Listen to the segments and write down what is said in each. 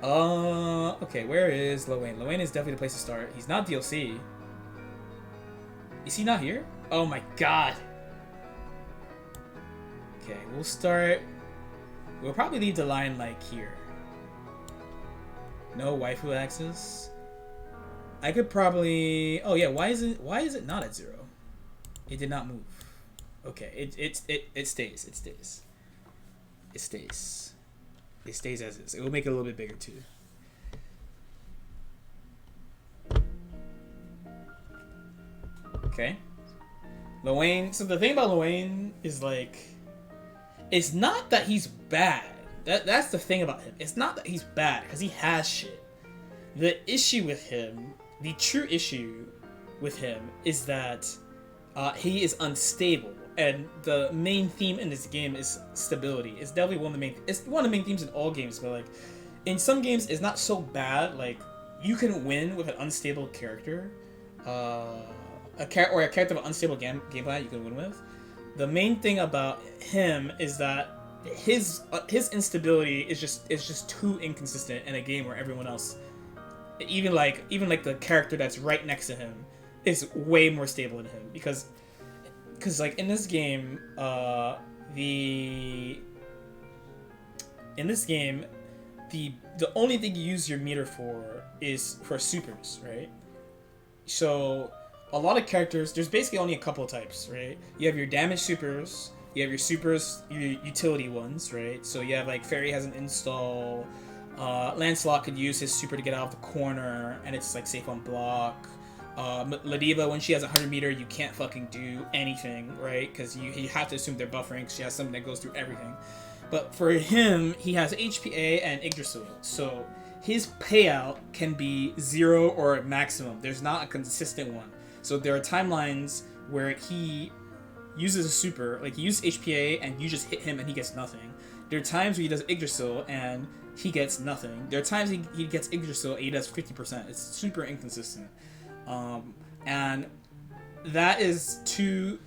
Okay, where is Lowain? Lowain is definitely the place to start. He's not DLC. Is he not here? Oh my god. Okay, we'll start. We'll probably leave the line like here. No waifu access. I could probably. Oh yeah, why is it not at 0? It did not move. Okay, it stays. It stays. It stays. It stays as is. It will make it a little bit bigger too. Okay. Lowain. So the thing about Lowain is like, it's not that he's bad. That's the thing about him. It's not that he's bad because he has shit. The issue with him, the true issue with him, is that he is unstable. And the main theme in this game is stability. It's definitely one of the main. It's one of the main themes in all games. But like, in some games, it's not so bad. Like, you can win with an unstable character, a character of unstable gameplay you can win with. The main thing about him is that his instability is just too inconsistent in a game where everyone else, even like the character that's right next to him, is way more stable than him because like in this game, the only thing you use your meter for is for supers, right? So a lot of characters, there's basically only a couple of types, right? You have your damage supers, you have your supers, your utility ones, right? So you have like Fairy has an install, Lancelot could use his super to get out of the corner, and it's like safe on block. Ladiva, when she has 100 meter, you can't fucking do anything, right? Because you have to assume they're buffering because she has something that goes through everything. But for him, he has HPA and Yggdrasil, so his payout can be 0 or maximum. There's not a consistent one. So there are timelines where he uses a super, like he uses HPA and you just hit him and he gets nothing. There are times where he does Yggdrasil and he gets nothing. There are times he gets Yggdrasil and he does 50%. It's super inconsistent. And that is too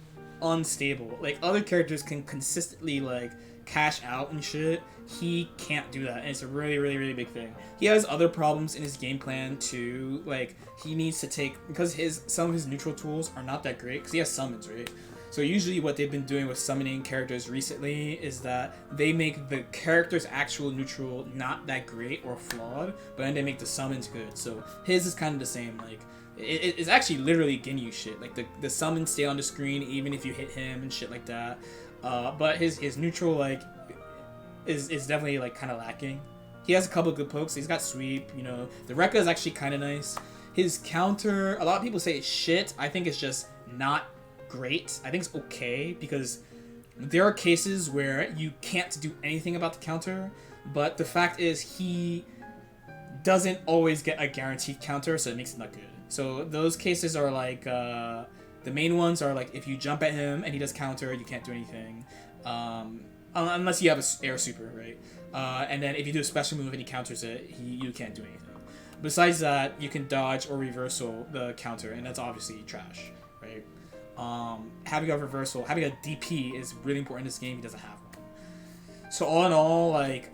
unstable. Like, other characters can consistently like cash out and shit. He can't do that, and it's a really, really, really big thing. He has other problems in his game plan too. Like, he needs to take, because some of his neutral tools are not that great because he has summons, right? So usually what they've been doing with summoning characters recently is that they make the character's actual neutral not that great or flawed, but then they make the summons good. So his is kind of the same. Like, it's actually literally Ginyu shit. Like, the summons stay on the screen even if you hit him and shit like that. But his neutral, like, is definitely, like, kind of lacking. He has a couple of good pokes. He's got sweep, you know. The Rekka is actually kind of nice. His counter, a lot of people say it's shit. I think it's just not great. I think it's okay because there are cases where you can't do anything about the counter, but the fact is he doesn't always get a guaranteed counter, so it makes it not good. So those cases are like, the main ones are like if you jump at him and he does counter, you can't do anything. Unless you have an air super, right? And then if you do a special move and he counters it, you can't do anything. Besides that, you can dodge or reversal the counter, and that's obviously trash, right? Having a reversal, having a DP is really important in this game. He doesn't have one. So all in all, like,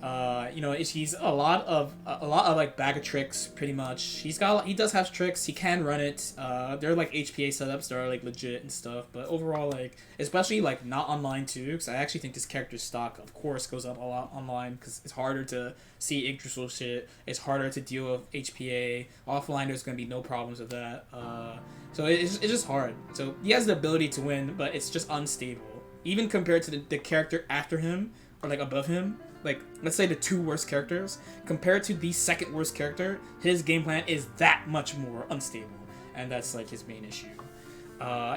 you know, he's a lot of like bag of tricks, pretty much. He does have tricks. He can run it. There are like HPA setups that are like legit and stuff. But overall, like, especially like not online too, because I actually think this character's stock, of course, goes up a lot online because it's harder to see Yggdrasil shit. It's harder to deal with HPA. Offline, there's gonna be no problems with that. So it's just hard. So he has the ability to win, but it's just unstable. Even compared to the character after him, or like above him, like let's say the two worst characters, compared to the second worst character, his game plan is that much more unstable, and that's like his main issue.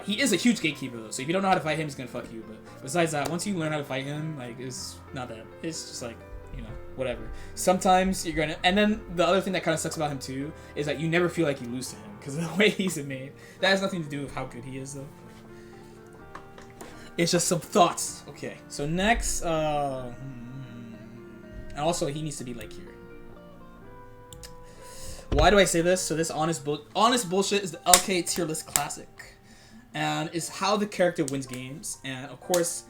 He is a huge gatekeeper though, so if you don't know how to fight him, he's gonna fuck you. But besides that, once you learn how to fight him, like, it's not that. It's just like, you know, whatever. Sometimes you're gonna, and then the other thing that kind of sucks about him too is that you never feel like you lose to him because of the way he's made. That has nothing to do with how good he is though. It's just some thoughts. Okay, so next, and also he needs to be like here. Why do I say this? So this honest bullshit is the LK tier list classic, and is how the character wins games. And of course,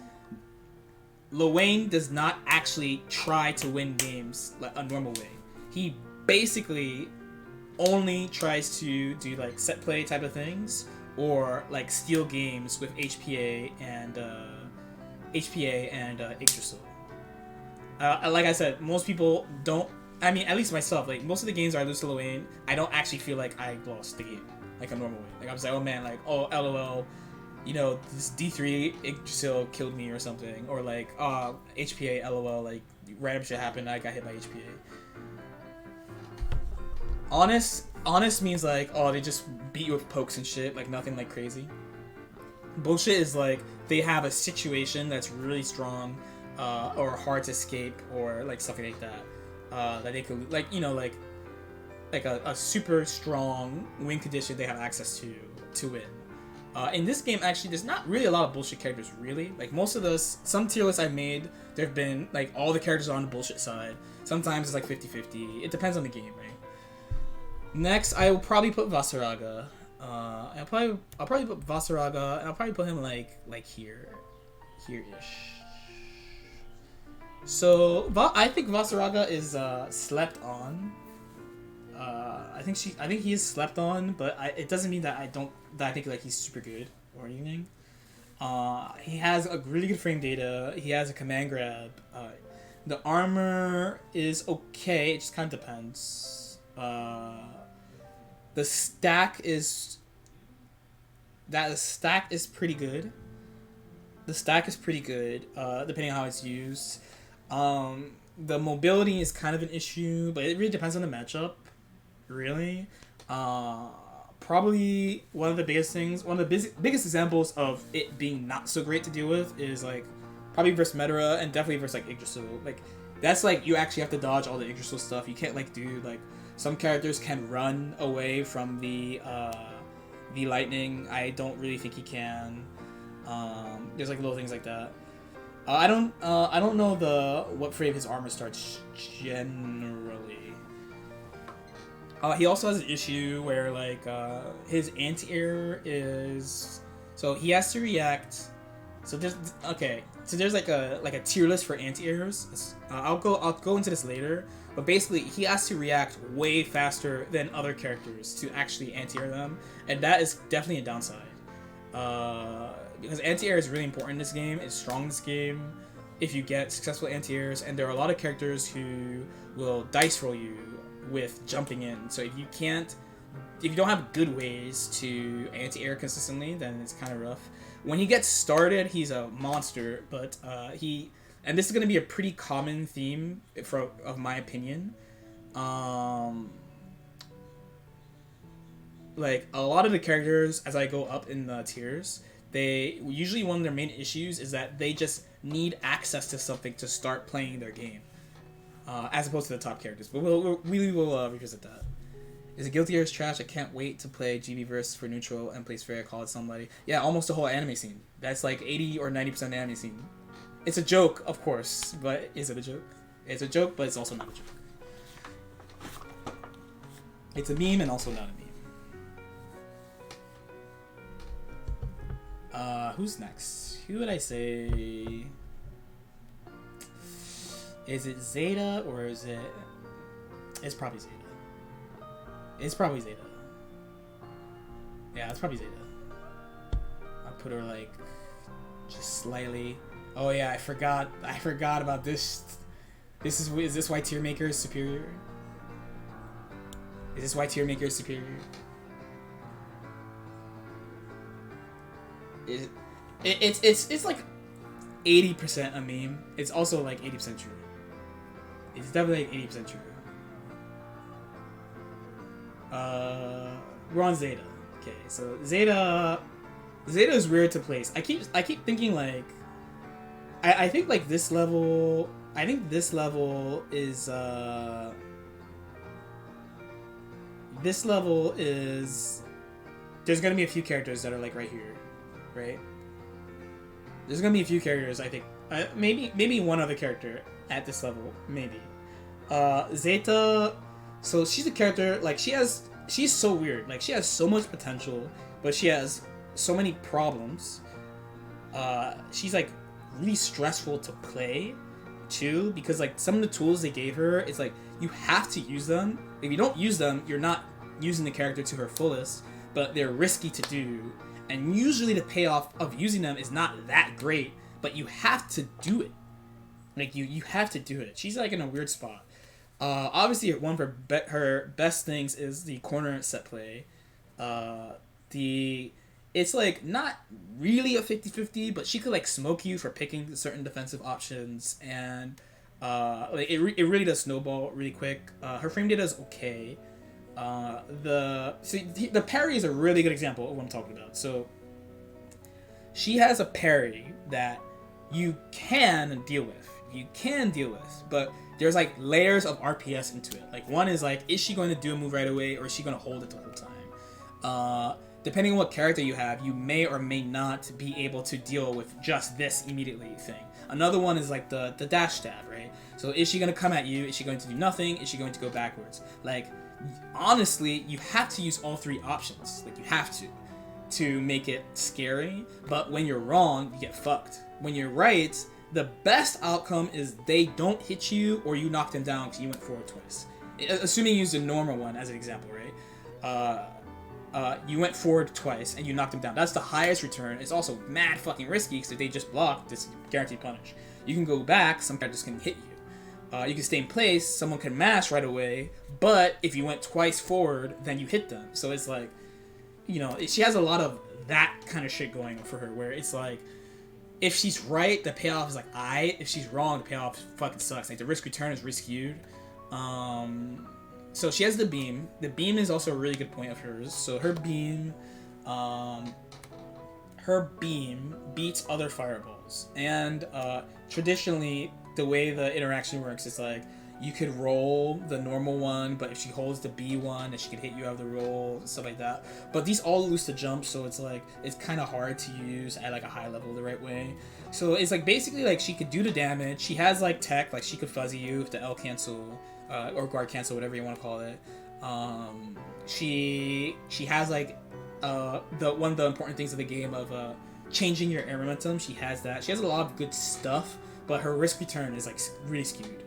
Lowain does not actually try to win games like a normal way. he basically only tries to do like set play type of things or like steal games with HPA and Yggdrasil. Like I said, most people don't. I mean, at least myself. Like most of the games I lose to Lorraine, I don't actually feel like I lost the game like a normal way. Like I was like, oh man, like oh LOL, you know this D3 Yggdrasil killed me or something, or like HPA LOL, like random shit happened, I got hit by HPA. Honest means like, oh, they just beat you with pokes and shit, like nothing like crazy. Bullshit is like they have a situation that's really strong, or hard to escape, or like something like that. That they could, like, you know, like a super strong win condition they have access to win. In this game, actually, there's not really a lot of bullshit characters, really. Like, most of those, some tier lists I've made, there have been, like, all the characters are on the bullshit side. Sometimes it's like 50-50. It depends on the game, right? Next, I will probably put Vasaraga. I'll probably put Vasaraga, and I'll probably put him, like here-ish. So, I think Vasaraga is slept on. I think he is slept on, but it doesn't mean that I think like he's super good or anything. He has a really good frame data. He has a command grab. The armor is okay. It just kind of depends. The stack is pretty good. The stack is pretty good, depending on how it's used. The mobility is kind of an issue, but it really depends on the matchup. Really, probably one of the biggest biggest examples of it being not so great to deal with is like probably versus Medera and definitely versus like Yggdrasil. Like that's like you actually have to dodge all the Yggdrasil stuff. You can't like do like some characters can run away from the lightning. I don't really think he can. There's like little things like that. I don't know what frame his armor starts generally. He also has an issue where like his anti-air is, so he has to react. So there's like a tier list for anti-airs. I'll go into this later, but basically he has to react way faster than other characters to actually anti-air them, and that is definitely a downside. Because anti-air is really important in this game. It's strong in this game if you get successful anti-airs, and there are a lot of characters who will dice roll you with jumping in. So if you don't have good ways to anti-air consistently, then it's kind of rough. When he gets started, he's a monster, but and this is going to be a pretty common theme of my opinion. Like a lot of the characters, as I go up in the tiers, they usually one of their main issues is that they just need access to something to start playing their game, as opposed to the top characters. But we will revisit that. Is it Guilty Gear trash? I can't wait to play GB Verse for neutral and play Serra, call it somebody. Yeah, almost the whole anime scene. That's like 80 or 90% anime scene. It's a joke, of course, but is it a joke? It's a joke, but it's also not a joke. It's a meme and also not a meme. Who's next? Who would I say? Is it Zeta or is it? It's probably Zeta. It's probably Zeta. Yeah, it's probably Zeta. I'll put her like just slightly. Oh yeah, I forgot about this. Is this why Tier Maker is superior? Is this why Tier Maker is superior? It's like 80% a meme. It's also like 80% true. It's definitely like 80% true. We're on Zeta. Okay, so Zeta is weird to place. I keep thinking like I think like this level. I think this level is there's gonna be a few characters that are like right here, right? There's gonna be a few characters, I think. Maybe one other character at this level, maybe. Zeta, so she's a character, like, she's so weird. Like, she has so much potential, but she has so many problems. She's, like, really stressful to play, too, because, like, some of the tools they gave her, it's, like, you have to use them. If you don't use them, you're not using the character to her fullest, but they're risky to do. And usually the payoff of using them is not that great, but you have to do it. Like, you have to do it. She's, like, in a weird spot. Obviously, one of her best things is the corner set play. It's, like, not really a 50-50, but she could, like, smoke you for picking certain defensive options, and like, it really does snowball really quick. Her frame data is okay. The parry is a really good example of what I'm talking about. So she has a parry that you can deal with. But there's like layers of RPS into it. Like, one is like, is she going to do a move right away, or is she going to hold it the whole time? Depending on what character you have, you may or may not be able to deal with just this immediately thing. Another one is like the dash stab, right? So is she going to come at you? Is she going to do nothing? Is she going to go backwards? Like, honestly, you have to use all three options. Like, you have to make it scary. But when you're wrong, you get fucked. When you're right, the best outcome is they don't hit you, or you knock them down because you went forward twice. Assuming you use the normal one as an example, right? You went forward twice and you knocked them down. That's the highest return. It's also mad fucking risky because if they just block, this guaranteed punish. You can go back, some characters can hit you. You can stay in place, someone can mash right away, but if you went twice forward, then you hit them. So it's like, you know, she has a lot of that kind of shit going for her, where it's like, if she's right, the payoff is like, if she's wrong, the payoff fucking sucks. Like, the risk return is risk-skewed. So she has the beam. The beam is also a really good point of hers. So her beam beats other fireballs. And traditionally, the way the interaction works is like, you could roll the normal one, but if she holds the B one, then she could hit you out of the roll, stuff like that. But these all lose the jump, so it's like, it's kind of hard to use at like a high level the right way. So it's like, basically, like, she could do the damage. She has like tech, like she could fuzzy you with the L cancel, or guard cancel, whatever you want to call it. She has like one of the important things of the game of changing your air momentum. She has that. She has a lot of good stuff, but her risk return is like really skewed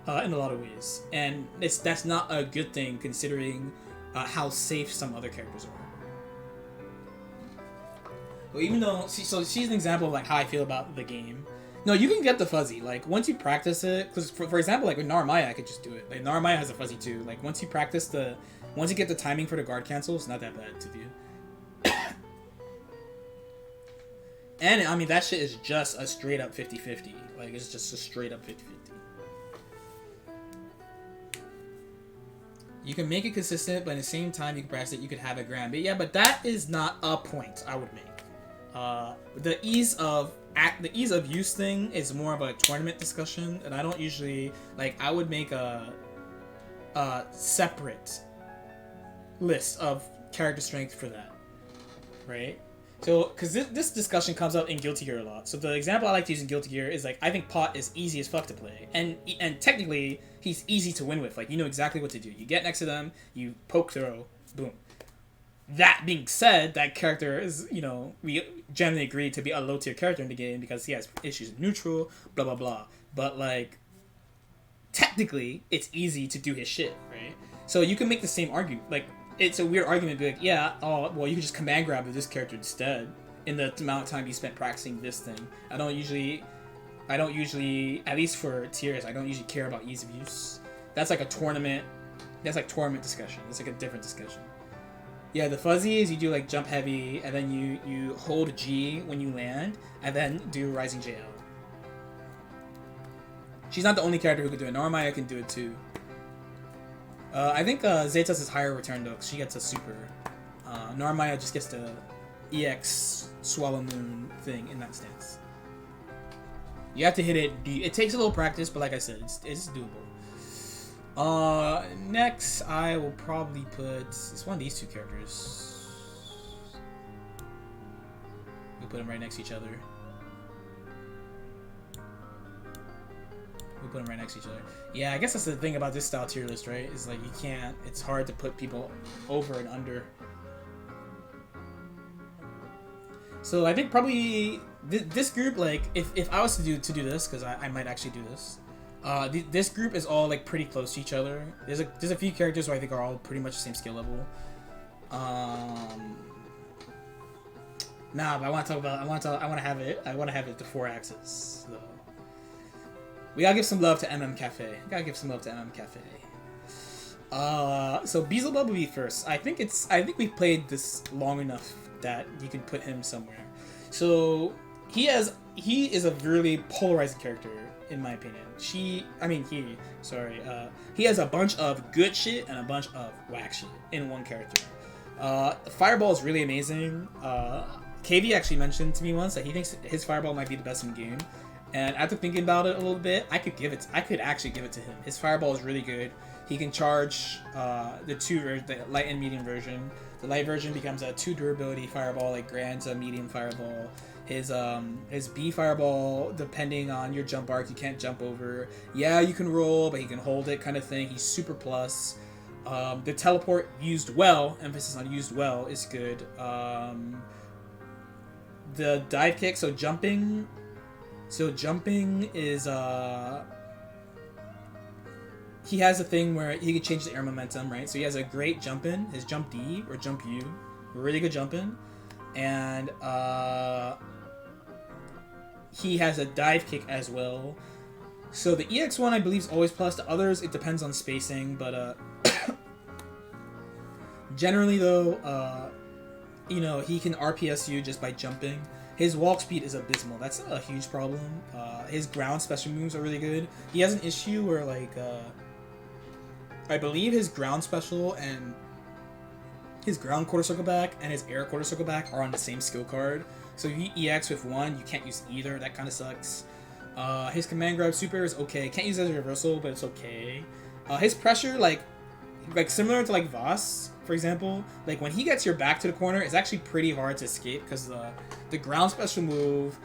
in a lot of ways, and that's not a good thing considering how safe some other characters are. Well, even though she's an example of like how I feel about the game. No, you can get the fuzzy. Like, once you practice it, because for example, like with Narmaya, I could just do it. Like, Narmaya has a fuzzy too. Like, once you get the timing for the guard cancel, it's not that bad to do. And I mean, that shit is just a straight up 50-50. Like, it's just a straight up 50-50. You can make it consistent, but at the same time, you can practice it. You could have it grand. But yeah, but that is not a point I would make. The ease of use thing is more of a tournament discussion, and I don't usually like. I would make a separate list of character strength for that, right? So, because this discussion comes up in Guilty Gear a lot. So the example I like to use in Guilty Gear is like, I think Pot is easy as fuck to play, and technically he's easy to win with. Like, you know exactly what to do. You get next to them, you poke throw, boom. That being said, that character is, you know, we generally agree to be a low tier character in the game because he has issues in neutral, blah blah blah. But like, technically, it's easy to do his shit, right? So you can make the same argument. Like, it's a weird argument to be like, yeah, oh, well, you can just command grab with this character instead in the amount of time you spent practicing this thing. I don't usually, at least for tiers, I don't usually care about ease of use. That's like a tournament. That's like tournament discussion. That's like a different discussion. Yeah, the fuzzy is you do like jump heavy, and then you hold G when you land, and then do rising JL. She's not the only character who can do it. Narmaya can do it too. I think Zeta's is higher return though, because she gets a super. Narmaya just gets the EX Swallow Moon thing in that stance. You have to hit it. It takes a little practice, but like I said, it's doable. Next, I will probably put... It's one of these two characters. We'll put them right next to each other. Yeah, I guess that's the thing about this style tier list, right? Is like, you can't... It's hard to put people over and under. So I think probably... This group, like, if I was to do this, because I might actually do this... This group is all like pretty close to each other. There's a few characters who I think are all pretty much the same skill level. Nah, but I want to talk about. I want to have it to 4 axes. So. We gotta give some love to So Beelzebub will be first. I think we played this long enough that you can put him somewhere. So he is a really polarizing character in my opinion. He has a bunch of good shit and a bunch of whack shit in one character. Fireball is really amazing. KV actually mentioned to me once that he thinks his Fireball might be the best in the game. And after thinking about it a little bit, I could actually give it to him. His Fireball is really good. He can charge the light and medium version. The light version becomes a 2 durability Fireball, like Grand's a medium Fireball. His B Fireball, depending on your jump arc, you can't jump over. Yeah, you can roll, but you can hold it, kind of thing. He's super plus. The teleport used well, emphasis on used well, is good. The dive kick, so jumping is he has a thing where he can change the air momentum, right? So he has a great jump in, his jump D or jump U, really good jump in, and he has a dive kick as well. So the EX one I believe is always plus. The others it depends on spacing, but generally though, he can RPS you just by jumping. His walk speed is abysmal. That's a huge problem. His ground special moves are really good. He has an issue where, like, I believe his ground special and his ground quarter circle back and his air quarter circle back are on the same skill card. So if you EX with one, you can't use either. That kind of sucks. His command grab super is okay. Can't use it as a reversal, but it's okay. His pressure, like similar to like Voss, for example, like when he gets your back to the corner, it's actually pretty hard to escape because the ground special move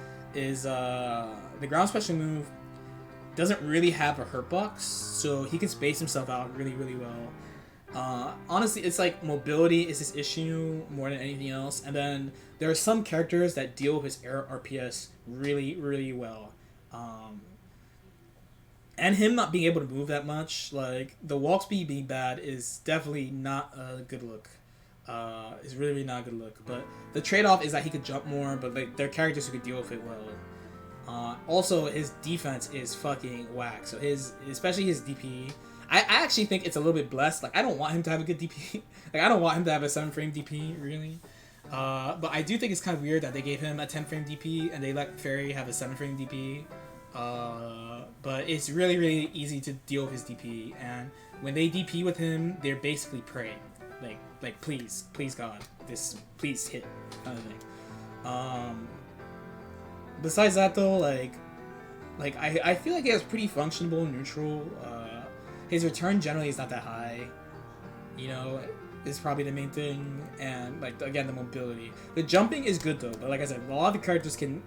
doesn't really have a hurt box, so he can space himself out really, really well. Honestly, it's like mobility is his issue more than anything else, and then there are some characters that deal with his air RPS really, really well. And him not being able to move that much, like, the walk speed being bad is definitely not a good look. It's really, really not a good look. But the trade-off is that he could jump more, but like there are characters who could deal with it well. Also, his defense is fucking whack. So especially his DP, I actually think it's a little bit blessed. Like, I don't want him to have a good DP. Like, I don't want him to have a 7-frame DP, really. But I do think it's kind of weird that they gave him a 10-frame DP and they let Fairy have a 7-frame DP. But it's really, really easy to deal with his DP, and when they DP with him, they're basically praying, like please God, please hit, kind of thing. Besides that though, like I feel like he has pretty functional neutral. His return generally is not that high, is probably the main thing, and like again the mobility. The jumping is good though, but like I said, a lot of the characters can.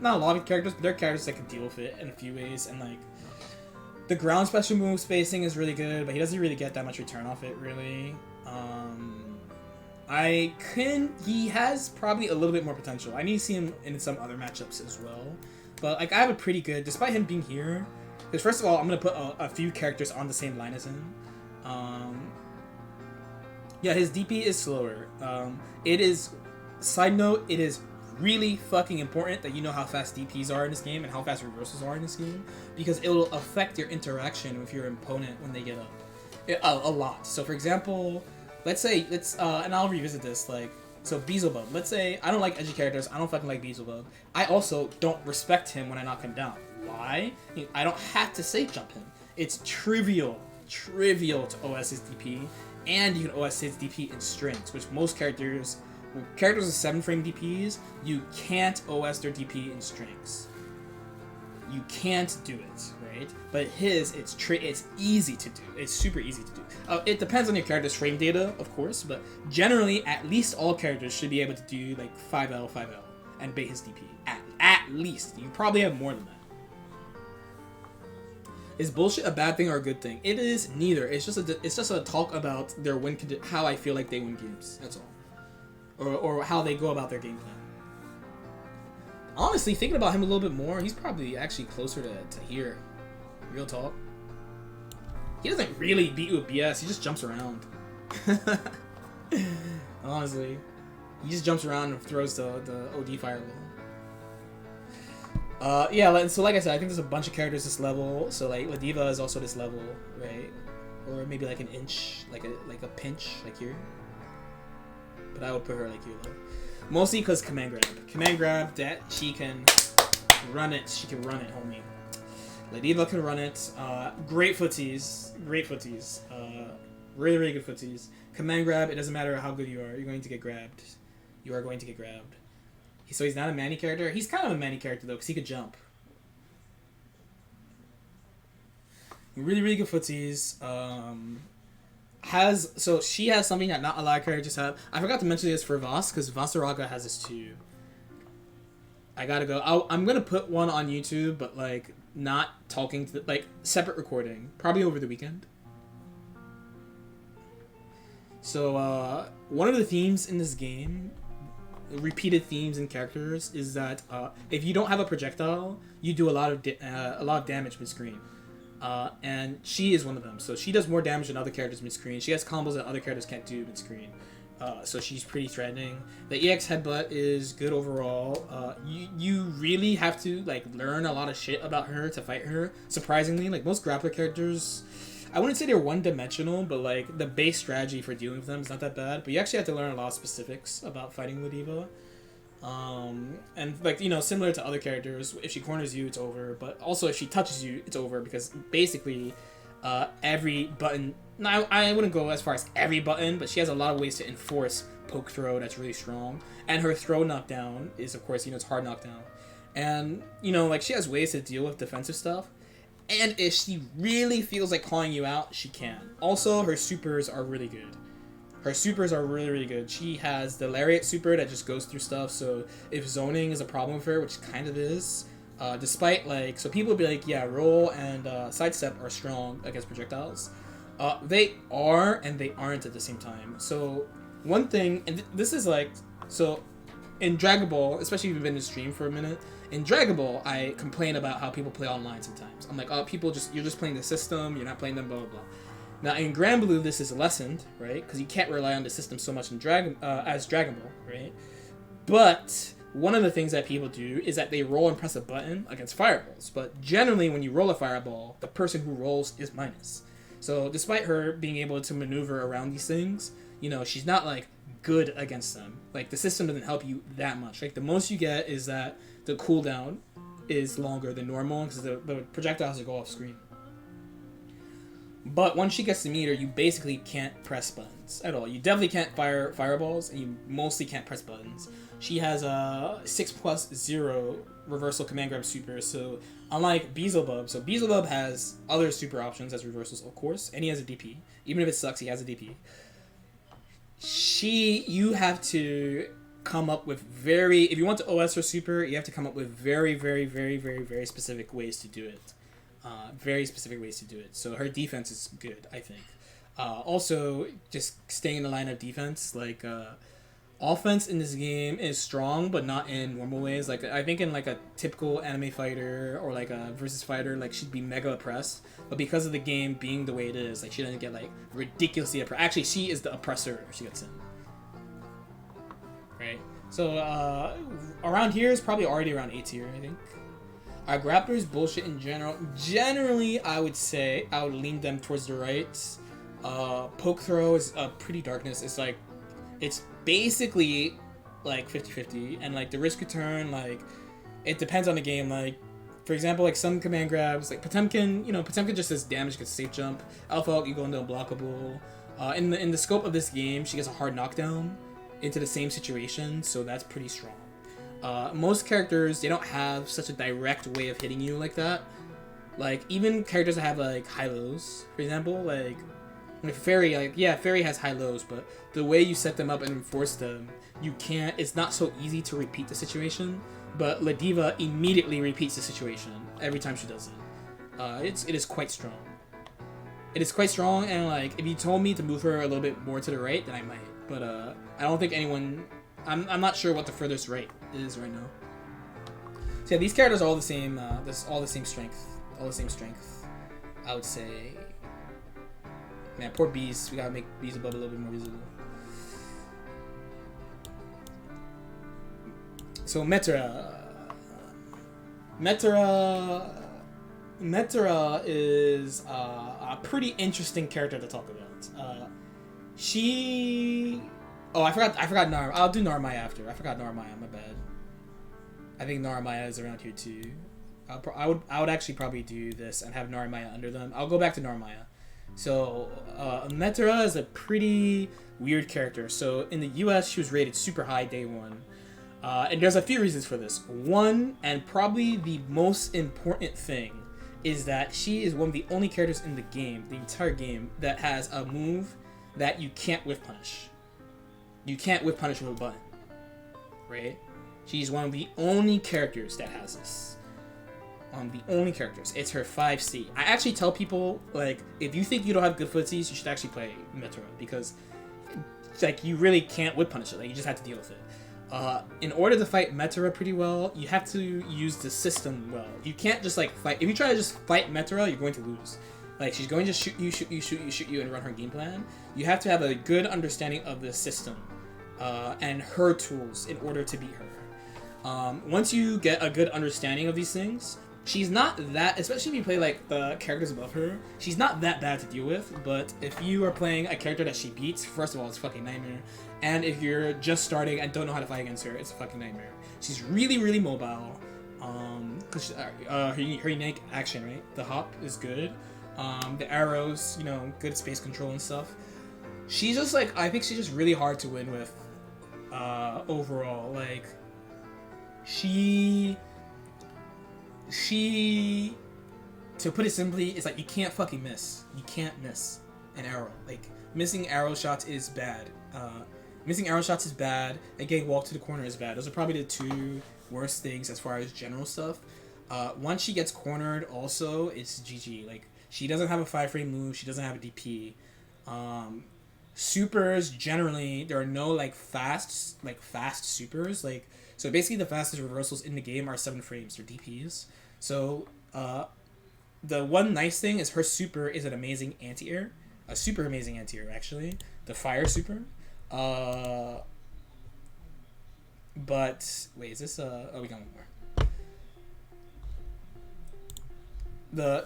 Not a lot of characters, but there are characters that can deal with it in a few ways, and like the ground special move spacing is really good, but he doesn't really get that much return off it, really. He has probably a little bit more potential. I need to see him in some other matchups as well, but like I have a pretty good, despite him being here, because first of all, I'm gonna put a few characters on the same line as him. Yeah, his DP is slower. It is, side note, it is really fucking important that you know how fast DPs are in this game and how fast reversals are in this game, because it will affect your interaction with your opponent when they get up a lot. So for example, let's and I'll revisit this, like, so Beelzebub, let's say I don't like edgy characters, I don't fucking like Beelzebub. I also don't respect him when I knock him down. Why? I don't have to safe jump him. It's trivial to OS his DP, and you can OS his DP in strings, which most characters with 7-frame DPs, you can't OS their DP in strings. You can't do it, right? But his, it's easy to do. It's super easy to do. It depends on your character's frame data, of course, but generally, at least all characters should be able to do like 5L, and bait his DP. At least. You probably have more than that. Is bullshit a bad thing or a good thing? It is neither. It's just a talk about their win how I feel like they win games. That's all. Or how they go about their game plan. Honestly, thinking about him a little bit more, he's probably actually closer to here. Real talk. He doesn't really beat you with BS. He just jumps around. Honestly, he just jumps around and throws the OD fireball. Yeah, so like I said, I think there's a bunch of characters this level. So like Ladiva is also this level, right? Or maybe like an inch, like a pinch, like here. But I would put her like here though. Mostly because command grab. Command grab that she can run it. She can run it, homie. Ladiva can run it. Great footies. Great footies. Really, really good footies. Command grab, it doesn't matter how good you are. You're going to get grabbed. You are going to get grabbed. So he's not a Manny character. He's kind of a Manny character, though, because he could jump. Really, really good footies. So she has something that not a lot of characters have. I forgot to mention this for Voss, because Vossaraga has this too. I gotta go. I'm gonna put one on YouTube, but like not talking to like separate recording, probably over the weekend. So one of the themes in this game, repeated themes and characters, is that if you don't have a projectile, you do a lot of damage mid-screen. And she is one of them. So she does more damage than other characters mid-screen. She has combos that other characters can't do mid-screen. So she's pretty threatening. The EX headbutt is good overall. You really have to like learn a lot of shit about her to fight her. Surprisingly, like most grappler characters, I wouldn't say they're one-dimensional, but like the base strategy for dealing with them is not that bad. But you actually have to learn a lot of specifics about fighting Ladiva. And like, you know, similar to other characters, if she corners you, it's over. But also if she touches you, it's over, because basically every button... Now, I wouldn't go as far as every button, but she has a lot of ways to enforce poke throw that's really strong. And her throw knockdown is, of course, you know, it's hard knockdown. And, you know, like, she has ways to deal with defensive stuff. And if she really feels like calling you out, she can. Also, her supers are really good. Her supers are really, really good. She has the Lariat super that just goes through stuff, so if zoning is a problem for her, which kind of is, despite, like, so people will be like, yeah, roll and sidestep are strong against projectiles. They are, and they aren't at the same time. So, one thing, and this is like, so, in Dragon Ball, especially if you've been in stream for a minute, in Dragon Ball, I complain about how people play online sometimes. I'm like, oh, you're just playing the system, you're not playing them, blah, blah, blah. Now, in Granblue, this is lessened, right? Because you can't rely on the system so much in Dragon Ball, right? But one of the things that people do is that they roll and press a button against fireballs. But generally, when you roll a fireball, the person who rolls is minus. So despite her being able to maneuver around these things, you know, she's not, like, good against them. Like, the system doesn't help you that much. Like, the most you get is that the cooldown is longer than normal because the projectile has to go off screen. But once she gets to meter, you basically can't press buttons at all. You definitely can't fire fireballs, and you mostly can't press buttons. She has a 6+0 reversal command grab super, so unlike Beelzebub, so Beelzebub has other super options as reversals, of course, and he has a DP. Even if it sucks, he has a DP. You have to come up with if you want to OS her super, you have to come up with very, very, very, very, very specific ways to do it. Very specific ways to do it. So her defense is good, I think. Also, just staying in the line of defense, like, offense in this game is strong, but not in normal ways. Like, I think in, like, a typical anime fighter or, like, a versus fighter, like, she'd be mega oppressed. But because of the game being the way it is, like, she doesn't get, like, ridiculously oppressed. Actually, she is the oppressor if she gets in. Right? So, around here is probably already around A tier, I think. Our grapplers bullshit in general. Generally, I would say I would lean them towards the right. Poke throw is pretty darkness. It's like, it's basically like 50-50, and like the risk return, like it depends on the game. Like, for example, like some command grabs, like Potemkin, you know, Potemkin just says damage gets safe jump. Alpha Hulk, you go into unblockable. In the scope of this game, she gets a hard knockdown into the same situation, so that's pretty strong. Most characters, they don't have such a direct way of hitting you like that. Like, even characters that have, like, high-lows, for example, like Fairy, like, yeah, Fairy has high-lows, but the way you set them up and enforce them, it's not so easy to repeat the situation, but Ladiva immediately repeats the situation every time she does it. It is quite strong. It is quite strong, and, like, if you told me to move her a little bit more to the right, then I might, but, I don't think anyone... I'm not sure what the furthest right is right now. So yeah, these characters are all the same. All the same strength. I would say, man, poor Beast. We gotta make Beast above a little bit more visible. So Metra is a pretty interesting character to talk about. I forgot Nar. I'll do Narmaya after. I forgot Narmaya. My bad. I think Narmaya is around here too. I would actually probably do this and have Narmaya under them. I'll go back to Narmaya. So Metra is a pretty weird character. So in the U.S. she was rated super high day one. And there's a few reasons for this. One, and probably the most important thing, is that she is one of the only characters in the game, the entire game, that has a move that you can't whiff punish. You can't whiff punish with a button. Right? She's one of the only characters that has this. The only characters. It's her 5C. I actually tell people, like, if you think you don't have good footsies, you should actually play Metra, because, like, you really can't whip punish it. Like, you just have to deal with it. In order to fight Metra pretty well, you have to use the system well. You can't just like fight. If you try to just fight Metra, you're going to lose. Like, she's going to shoot you, and run her game plan. You have to have a good understanding of the system and her tools in order to beat her. Once you get a good understanding of these things, she's not that, especially if you play like the characters above her, she's not that bad to deal with. But if you are playing a character that she beats, first of all, it's a fucking nightmare. And if you're just starting and don't know how to fight against her, it's a fucking nightmare. She's really, really mobile. Cause her unique action, right? The hop is good. The arrows, you know, good space control and stuff. She's just like, I think she's just really hard to win with. Overall, like, she, to put it simply, it's like you can't fucking miss. You can't miss an arrow. Like, missing arrow shots is bad. Missing arrow shots is bad, and getting walked to the corner is bad. Those are probably the two worst things as far as general stuff. Once she gets cornered, also, it's GG. Like, she doesn't have a 5-frame move, she doesn't have a DP. Supers, generally, there are no, like, fast supers. Like, so basically the fastest reversals in the game are 7 frames, they're DPs. So, the one nice thing is her super is an amazing anti-air. A super amazing anti-air, actually. The fire super. But wait, is this oh, we got one more.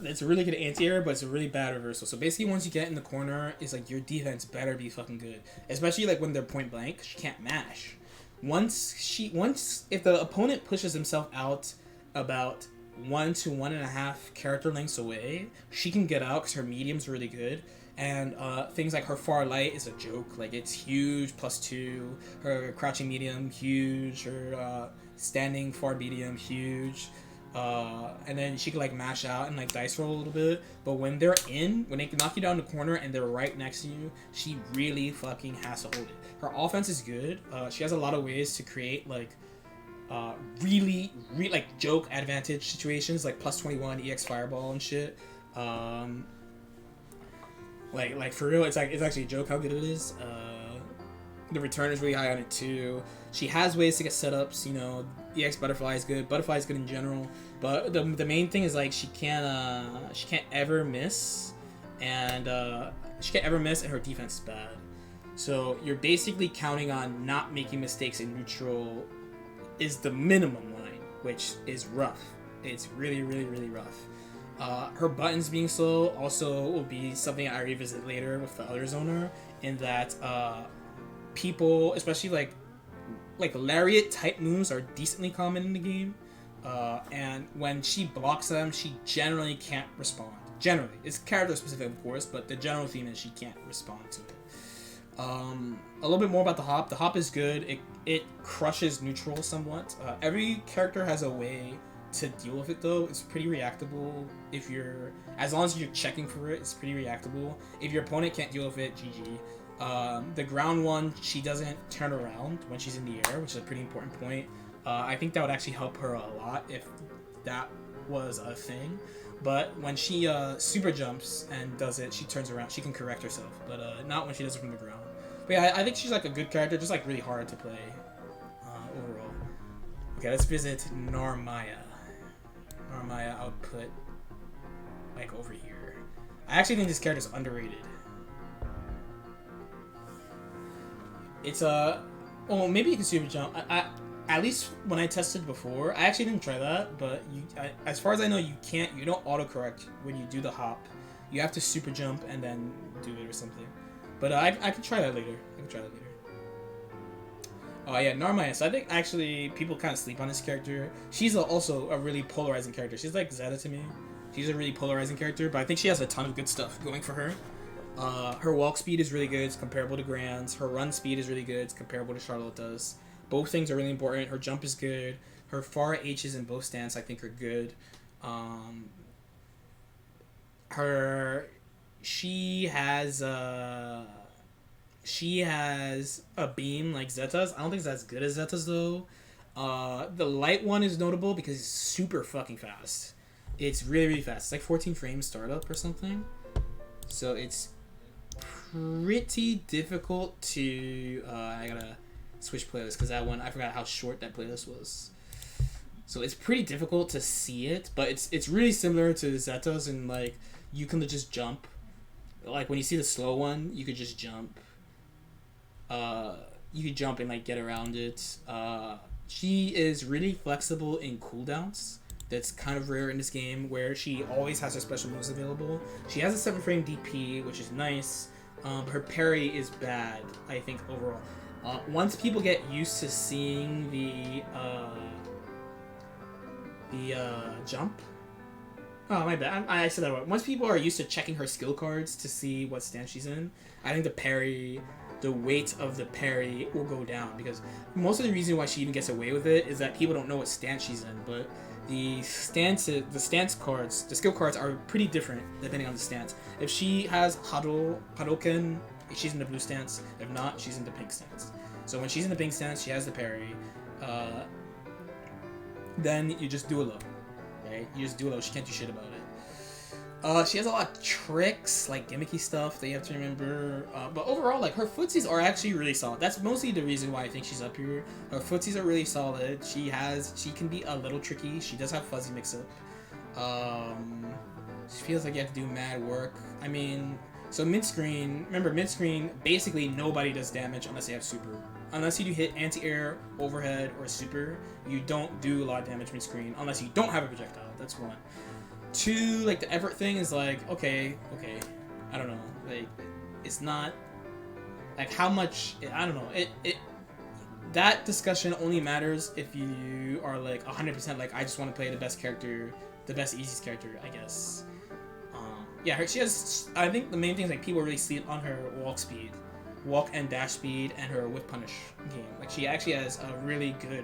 It's a really good anti-air, but it's a really bad reversal. So basically, once you get in the corner, it's like your defense better be fucking good, especially like when they're point blank. She can't mash. Once if the opponent pushes himself out about 1 to 1.5 character lengths away, she can get out because her medium's really good. And things like her far light is a joke. Like, it's huge, +2. Her crouching medium, huge. Her standing far medium, huge. And then she can, like, mash out and, like, dice roll a little bit. But when they knock you down the corner and they're right next to you, she really fucking has to hold it. Her offense is good. She has a lot of ways to create, like, really, like, joke advantage situations, like +21 EX Fireball and shit. Like for real, it's actually a joke how good it is. The return is really high on it too. She has ways to get setups, you know. EX Butterfly is good. Butterfly is good in general, but the main thing is, like, she can't ever miss, and her defense is bad. So you're basically counting on not making mistakes in neutral is the minimum line, which is rough. It's really, really, really rough. Her buttons being slow also will be something I revisit later with the other zoner, in that people, especially like lariat type moves, are decently common in the game, and when she blocks them, she generally can't respond. Generally, it's character specific, of course, but the general theme is she can't respond to it. A little bit more about the hop. The hop is good. It crushes neutral somewhat. Every character has a way to deal with it, though. It's pretty reactable. As long as you're checking for it, it's pretty reactable. If your opponent can't deal with it, GG. The ground one, she doesn't turn around when she's in the air, which is a pretty important point. I think that would actually help her a lot if that was a thing. But when she super jumps and does it, she turns around. She can correct herself, but not when she does it from the ground. But yeah, I think she's like a good character, just like really hard to play overall. Okay, let's visit Narmaya. I'll put like over here. I actually think this character's underrated. It's a... well, maybe you can super jump. At least when I tested before, I actually didn't try that, but as far as I know, you don't autocorrect when you do the hop. You have to super jump and then do it or something. But I could try that later. Oh yeah, Narmias. I think actually people kind of sleep on this character. She's also a really polarizing character. She's like Zeta to me. She's a really polarizing character, but I think she has a ton of good stuff going for her. Her walk speed is really good. It's comparable to Gran's. Her run speed is really good. It's comparable to Charlotte's. Both things are really important. Her jump is good. Her far H's in both stance I think are good. She has a beam like Zeta's. I don't think it's as good as Zeta's though. The light one is notable because it's super fucking fast. It's really, really fast. It's like 14 frames startup or something. So it's pretty difficult to... I gotta switch playlists because that one, I forgot how short that playlist was. So it's pretty difficult to see it, but it's really similar to Zeta's, and like you can just jump. Like when you see the slow one, you could just jump. You could jump and like get around it. She is really flexible in cooldowns. That's kind of rare in this game, where she always has her special moves available. She has a 7 frame DP, which is nice. Her parry is bad, I think, overall. Once people get used to seeing the jump... Oh, my bad. I said that wrong. Once people are used to checking her skill cards to see what stance she's in, I think the weight of the parry will go down, because most of the reason why she even gets away with it is that people don't know what stance she's in, but the stance cards, the skill cards are pretty different depending on the stance. If she has Hadoken, she's in the blue stance. If not, she's in the pink stance. So when she's in the pink stance, she has the parry. Then you just do a low, right? You just do a low. She can't do shit about it. She has a lot of tricks, like gimmicky stuff that you have to remember. But overall, like, her footsies are actually really solid. That's mostly the reason why I think she's up here. Her footsies are really solid. She can be a little tricky. She does have fuzzy mix-up. She feels like you have to do mad work. I mean, so mid-screen, remember, mid-screen, basically nobody does damage unless they have super. Unless you do hit anti-air, overhead, or super, you don't do a lot of damage mid-screen unless you don't have a projectile. That's one. Two, like, the effort thing is like, okay, I don't know, like, it's not, like, how much, I don't know, that discussion only matters if you are, like, 100%, like, I just want to play the best character, the best easiest character, I guess. Yeah, she has, I think the main thing is, like, people really see it on her walk and dash speed, and her whip punish game. Like, she actually has a really good,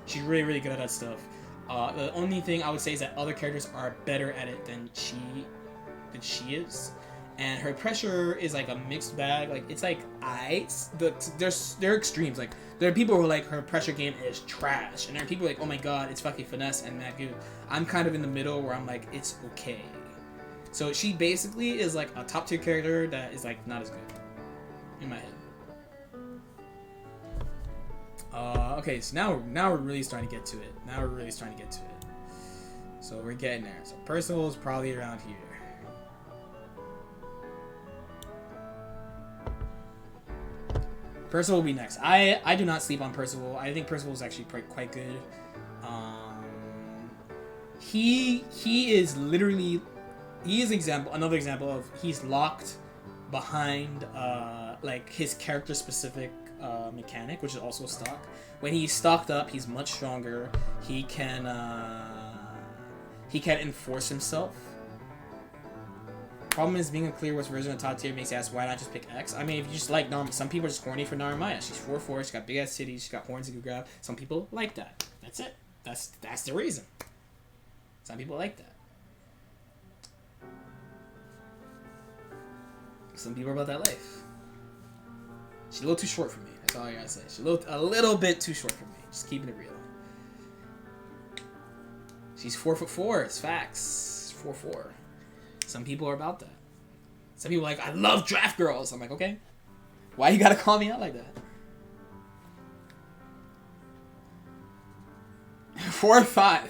she's really, really good at that stuff. The only thing I would say is that other characters are better at it than she is, and her pressure is like a mixed bag. Like, it's like there are extremes. Like, there are people who are like, her pressure game is trash, and there are people like, oh my god, it's fucking finesse and mad good. I'm kind of in the middle where I'm like, it's okay. So she basically is like a top tier character that is like not as good in my head. Okay, so now we're really starting to get to it. So we're getting there. So Percival is probably around here. Percival will be next. I do not sleep on Percival. I think Percival is actually quite good. He is literally, another example of, he's locked behind like his character specific mechanic, which is also stock. When he's stocked up, he's much stronger. He can enforce himself. Problem is, being unclear which version of top tier makes you ask, why not just pick X? I mean, if you just like Narm, some people are just horny for Narmaya. She's 4/4, she's got big ass titties, she's got horns you can grab. Some people like that. That's it. That's the reason. Some people like that. Some people are about that life. She's a little too short for me. That's all I gotta say. She's a little bit too short for me. Just keeping it real. She's 4'4". It's facts. 4'4". Some people are about that. Some people are like, I love draft girls. I'm like, okay. Why you gotta call me out like that? 4'5".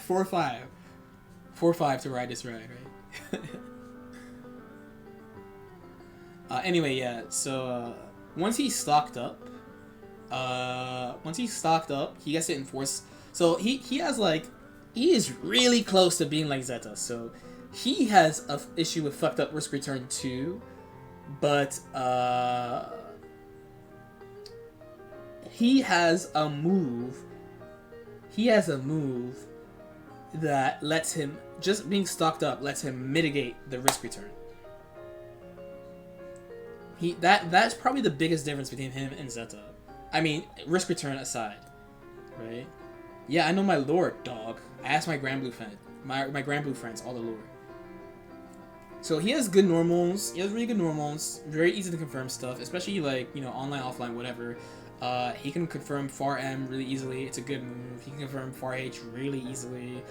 4'5 to ride this ride, right? Anyway, yeah. So once he's stocked up, he gets it enforced. So he has like, he is really close to being like Zeta. So he has a issue with fucked up risk return too, but he has a move. He has a move that lets him, just being stocked up lets him mitigate the risk return. That's probably the biggest difference between him and Zeta. I mean, risk return aside, right? Yeah, I know my lore, dog. I asked my Granblue friends all the lore. So he has good normals. He has really good normals. Very easy to confirm stuff, especially like, you know, online, offline, whatever. He can confirm far M really easily. It's a good move. He can confirm far H really easily.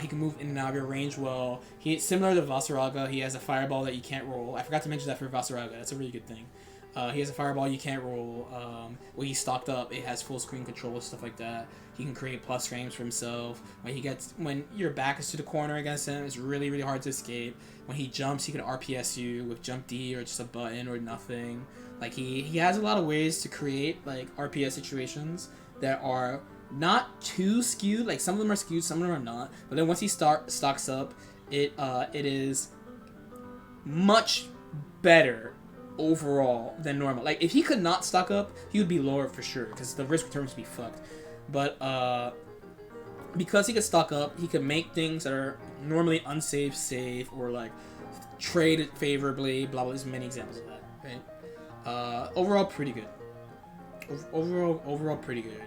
He can move in and out of your range well. Similar to Vasaraga, he has a fireball that you can't roll. I forgot to mention that for Vasaraga. That's a really good thing. He has a fireball you can't roll. When he's stocked up, it has full screen control, stuff like that. He can create plus frames for himself. When your back is to the corner against him, it's really, really hard to escape. When he jumps, he can RPS you with jump D or just a button or nothing. Like he has a lot of ways to create like RPS situations that are not too skewed. Like some of them are skewed, some of them are not. But then once he stocks up, it is much better overall than normal. Like if he could not stock up, he would be lower for sure because the risk return would be fucked. But because he could stock up, he could make things that are normally unsafe safe, or like trade favorably. Blah blah. There's many examples of that. Right. Overall pretty good. Overall pretty good.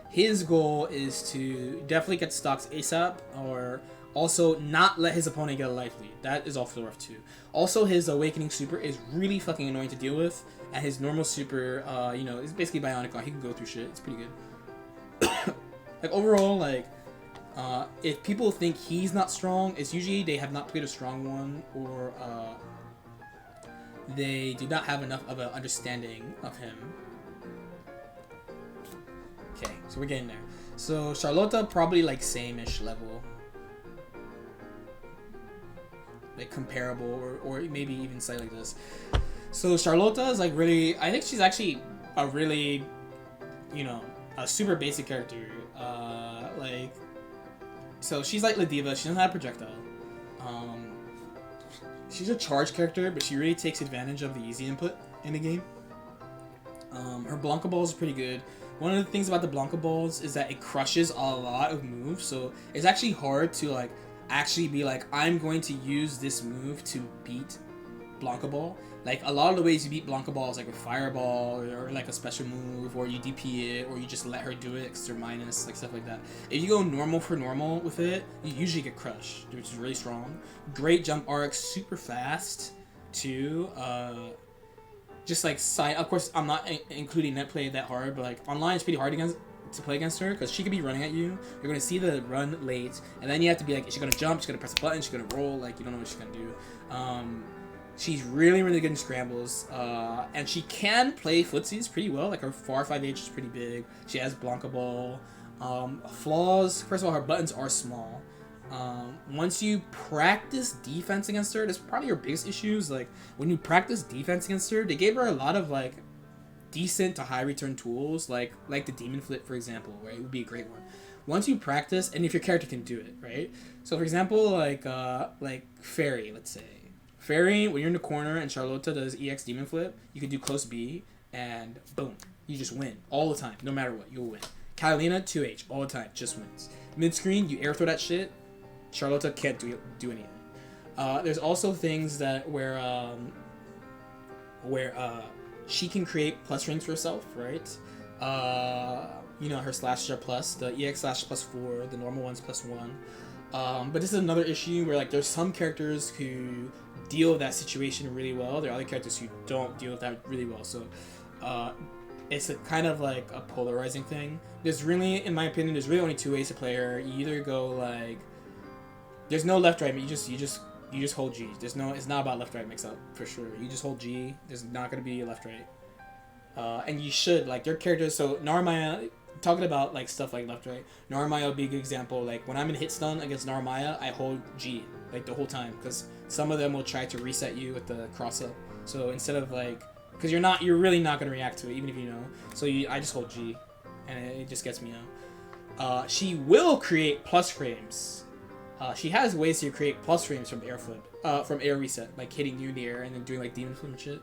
His goal is to definitely get stocks ASAP, or also not let his opponent get a life lead. That is also rough too. Also, his awakening super is really fucking annoying to deal with, and his normal super, you know, is basically bionic. He can go through shit. It's pretty good. Like overall, like if people think he's not strong, it's usually they have not played a strong one, or they do not have enough of an understanding of him. Okay, so we're getting there. So Charlotta probably like same-ish level, like comparable, or maybe even slightly like this. So Charlotta is like really, I think she's actually a really, you know, a super basic character. Like, so she's like La Diva. She doesn't have a projectile. She's a charge character, but she really takes advantage of the easy input in the game. Her Blanca Balls is pretty good. One of the things about the Blanca Balls is that it crushes a lot of moves, so it's actually hard to like actually be like, I'm going to use this move to beat Blanca Ball. Like a lot of the ways you beat Blanca Ball is like with Fireball, or like a special move, or you DP it, or you just let her do it because they're minus, like stuff like that. If you go normal for normal with it, you usually get crushed, which is really strong. Great jump arc, super fast too. Just like side, of course I'm not including net play that hard, but like online it's pretty hard to play against her because she could be running at you. You're gonna see the run late, and then you have to be like, is she gonna jump? She's gonna press a button. She's gonna roll. Like you don't know what she's gonna do. She's really, really good in scrambles, and she can play footsies pretty well. Like her far 5H is pretty big. She has Blanca Ball. Flaws, first of all, her buttons are small. Once you practice defense against her, that's probably her biggest issues. Like when you practice defense against her, they gave her a lot of like decent to high return tools, like the Demon Flip, for example, right? It would be a great one. Once you practice, and if your character can do it, right? So for example, like Fairy, let's say. Fairy, when you're in the corner and Charlotta does EX Demon Flip, you can do close B, and boom, you just win all the time, no matter what, you'll win. Catalina, 2H, all the time, just wins. Mid screen, you air throw that shit, Charlotta can't do anything. There's also things that where she can create plus rings for herself, right? You know, her slasher plus, the EX slash plus 4, the normal one's plus 1. But this is another issue where like there's some characters who deal with that situation really well. There are other characters who don't deal with that really well. So it's a kind of like a polarizing thing. There's really, in my opinion, there's really only two ways to play her. You either go like, there's no left right. You just hold G. It's not about left right mix up for sure. You just hold G. There's not gonna be a left right. And you should like your characters. So Narmaya, talking about like stuff like left right, Narmaya would be a good example. Like when I'm in hit stun against Narmaya, I hold G like the whole time because some of them will try to reset you with the cross up. So instead of like, because you're really not gonna react to it, even if you know. So I just hold G, and it just gets me out. She will create plus frames. She has ways to create plus frames from air flip, from air reset, like hitting you in the air and then doing like demon flip and shit.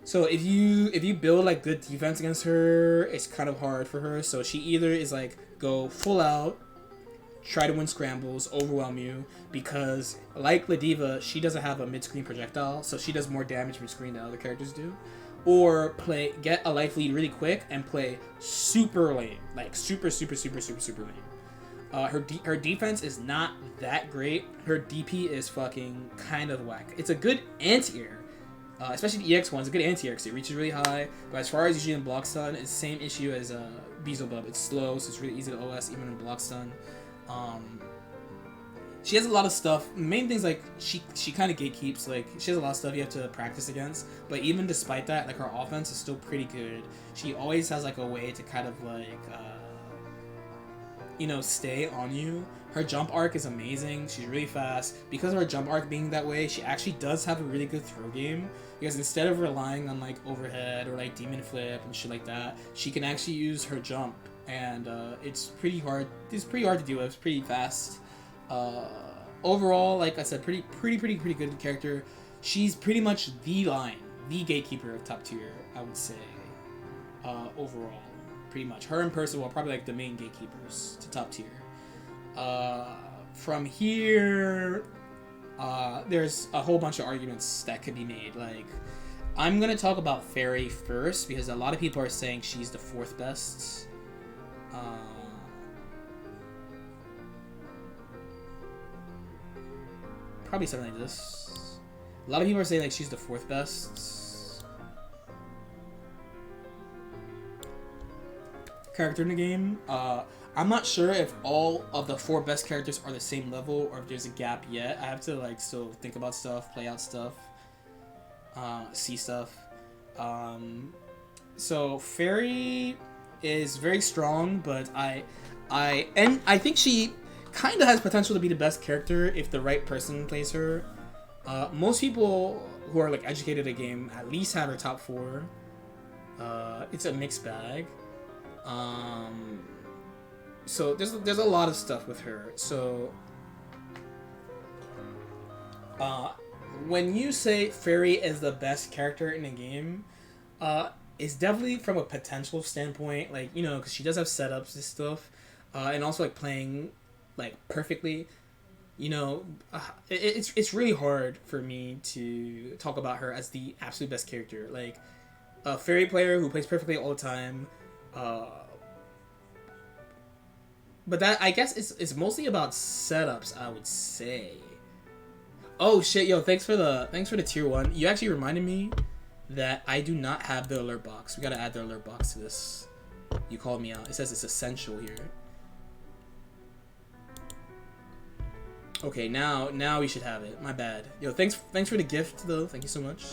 So if you build like good defense against her, it's kind of hard for her. So she either is like go full out, try to win scrambles, overwhelm you, because like Ladiva, she doesn't have a mid-screen projectile, so she does more damage from screen than other characters do. Or get a life lead really quick and play super lame, like super lame. Her defense is not that great. Her DP is fucking kind of whack. It's a good anti-air. Especially the EX one, it's a good anti-air because it reaches really high. But as far as usually in block stun, it's the same issue as Beelzebub. It's slow, so it's really easy to OS even in block stun. She has a lot of stuff. Main things like she kind of gatekeeps. Like she has a lot of stuff you have to practice against. But even despite that, like her offense is still pretty good. She always has like a way to kind of like stay on you. Her jump arc is amazing. She's really fast. Because of her jump arc being that way, she actually does have a really good throw game. Because instead of relying on like overhead or like demon flip and shit like that, she can actually use her jump, and it's pretty hard. It's pretty hard to deal with. It's pretty fast. Overall, like I said, pretty good character. She's pretty much the gatekeeper of top tier, I would say. Overall, pretty much her and Percival are probably like the main gatekeepers to top tier. From here, there's a whole bunch of arguments that could be made. Like, I'm gonna talk about Fairy first because a lot of people are saying she's the 4th best. Probably something like this. A lot of people are saying like she's the 4th best character in the game. I'm not sure if all of the 4 best characters are the same level or if there's a gap yet. I have to like still think about stuff, play out stuff, see stuff. So Fairy is very strong, but I think she kind of has potential to be the best character if the right person plays her. Most people who are like educated at the game at least have her top 4. It's a mixed bag. So there's a lot of stuff with her. So when you say Fairy is the best character in the game, it's definitely from a potential standpoint, like, because she does have setups and stuff, and also like playing like perfectly. It's really hard for me to talk about her as the absolute best character. Like a Fairy player who plays perfectly all the time. But that, I guess, it's mostly about setups, I would say. Oh shit, yo, thanks for the tier 1. You actually reminded me that I do not have the alert box. We gotta add the alert box to this. You called me out. It says it's essential here. Okay, now we should have it. My bad. Yo, thanks for the gift though. Thank you so much.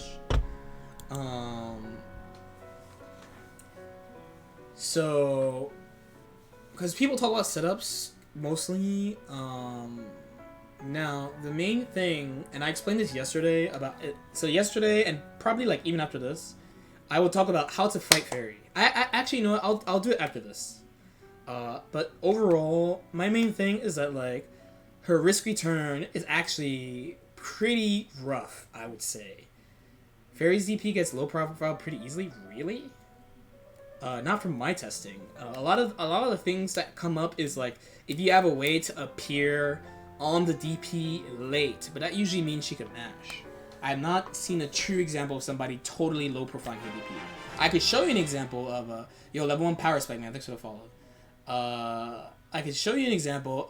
So, because people talk about setups mostly, now the main thing, and I explained this yesterday about it. So yesterday, and probably like even after this, I will talk about how to fight Fairy. I actually, I'll do it after this. But overall, my main thing is that like her risk return is actually pretty rough, I would say. Fairy's DP gets low profile pretty easily, really? Not from my testing. A lot of the things that come up is like if you have a way to appear on the DP late, but that usually means she can mash. I have not seen a true example of somebody totally low profiling her DP. I could show you an example of level 1 power spike, man. Thanks for the follow. I could show you an example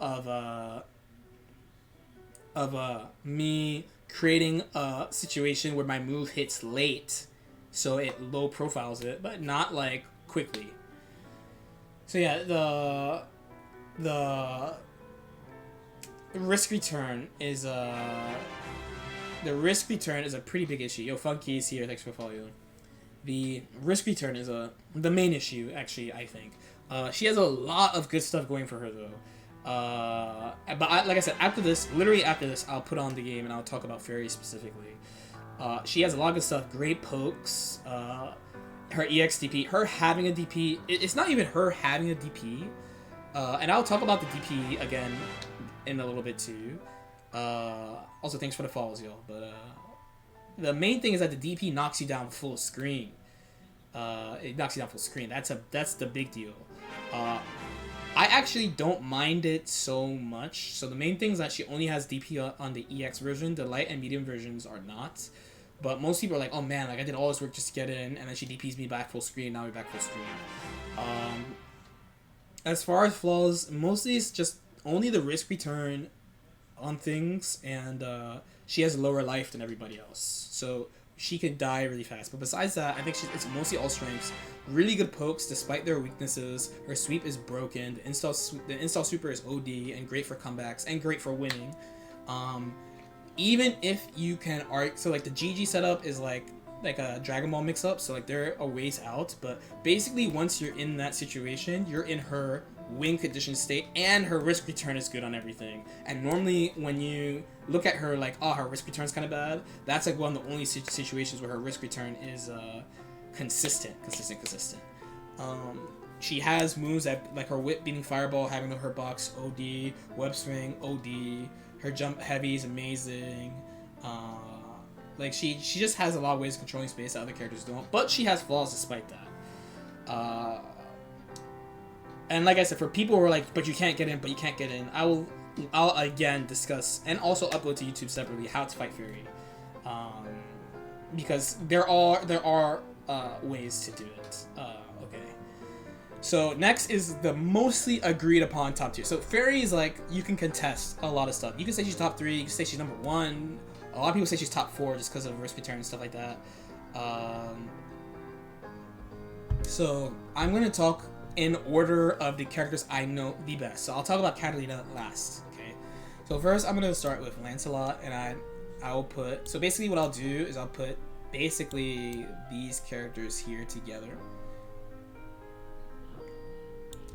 of me creating a situation where my move hits late, so it low profiles it, but not like quickly. So yeah, the risk return is a pretty big issue. Yo, Funky's here. Thanks for following. The risk return is the main issue, actually, I think. She has a lot of good stuff going for her though. But like I said, literally after this, I'll put on the game and I'll talk about Fairy specifically. She has a lot of good stuff. Great pokes. Her EX DP. Her having a DP. It's not even her having a DP. And I'll talk about the DP again in a little bit too. Also, thanks for the follows, y'all. But the main thing is that the DP knocks you down full screen. It knocks you down full screen. That's the big deal. I actually don't mind it so much. So the main thing is that she only has DP on the EX version. The light and medium versions are not. But most people are like, oh man, like I did all this work just to get in, and then she DPs me back full screen. Now we're back full screen. As far as flaws, mostly it's just only the risk return on things, and she has lower life than everybody else. So she can die really fast. But besides that, I think it's mostly all strengths. Really good pokes despite their weaknesses. Her sweep is broken. The install super is OD and great for comebacks and great for winning. Even if you can so like the GG setup is like a Dragon Ball mix up, so like they're a ways out, but basically once you're in that situation, you're in her win condition state, and her risk return is good on everything. And normally when you look at her like, oh, her risk return is kind of bad, that's like one of the only situations where her risk return is consistent. She has moves that, like her whip beating fireball, having the hurt box OD, web swing OD, her jump heavy is amazing. Like she just has a lot of ways of controlling space that other characters don't, but she has flaws despite that. And like I said, for people who are like, but you can't get in, I'll again discuss and also upload to YouTube separately how to fight Fury, because there are ways to do it. Okay. So next is the mostly agreed upon top tier. So Fairy is like, you can contest a lot of stuff. You can say she's top 3, you can say she's number 1. A lot of people say she's top 4 just because of risk return and stuff like that. So I'm going to talk in order of the characters I know the best. So I'll talk about Catalina last, okay? So first I'm going to start with Lancelot, and I'll put... So basically what I'll do is I'll put basically these characters here together.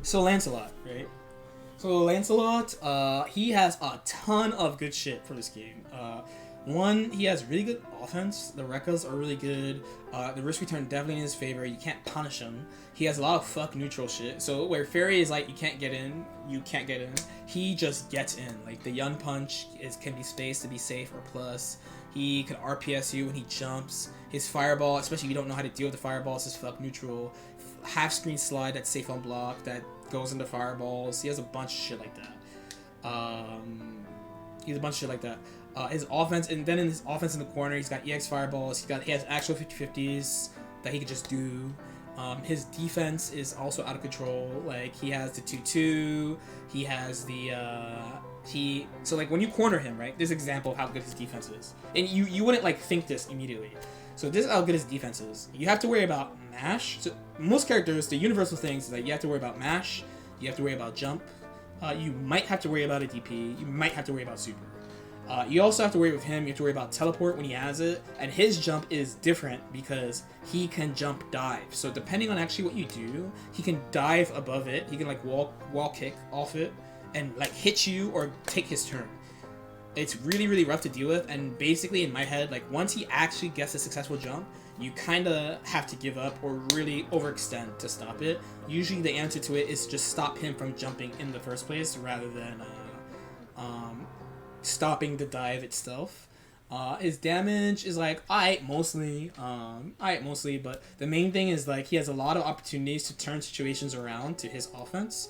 So Lancelot, right? So Lancelot, he has a ton of good shit for this game. One, he has really good offense. The Rekkas are really good. The risk return definitely in his favor. You can't punish him. He has a lot of fuck neutral shit. So where Fairy is like, you can't get in, he just gets in. Like the Yun Punch can be spaced to be safe or plus. He can RPS you when he jumps. His fireball, especially if you don't know how to deal with the fireballs, is fuck neutral. Half screen slide that's safe on block that goes into fireballs. He has a bunch of shit like that. His offense, and then in his offense in the corner, he's got EX fireballs. He has actual 50/50s that he could just do. His defense is also out of control. Like he has the 2/2. He has the so like when you corner him, right? This example of how good his defense is, and you wouldn't like think this immediately. So this is how good his defense is. You have to worry about mash. So most characters, the universal things is that you have to worry about mash. You have to worry about jump. You might have to worry about a DP. You might have to worry about super. You also have to worry with him. You have to worry about teleport when he has it, and his jump is different because he can jump dive. So depending on actually what you do, he can dive above it. He can like wall kick off it and like hit you or take his turn. It's really, really rough to deal with, and basically in my head, like once he actually gets a successful jump, you kind of have to give up or really overextend to stop it. Usually the answer to it is just stop him from jumping in the first place rather than stopping the dive itself. His damage is like mostly, but the main thing is like he has a lot of opportunities to turn situations around to his offense.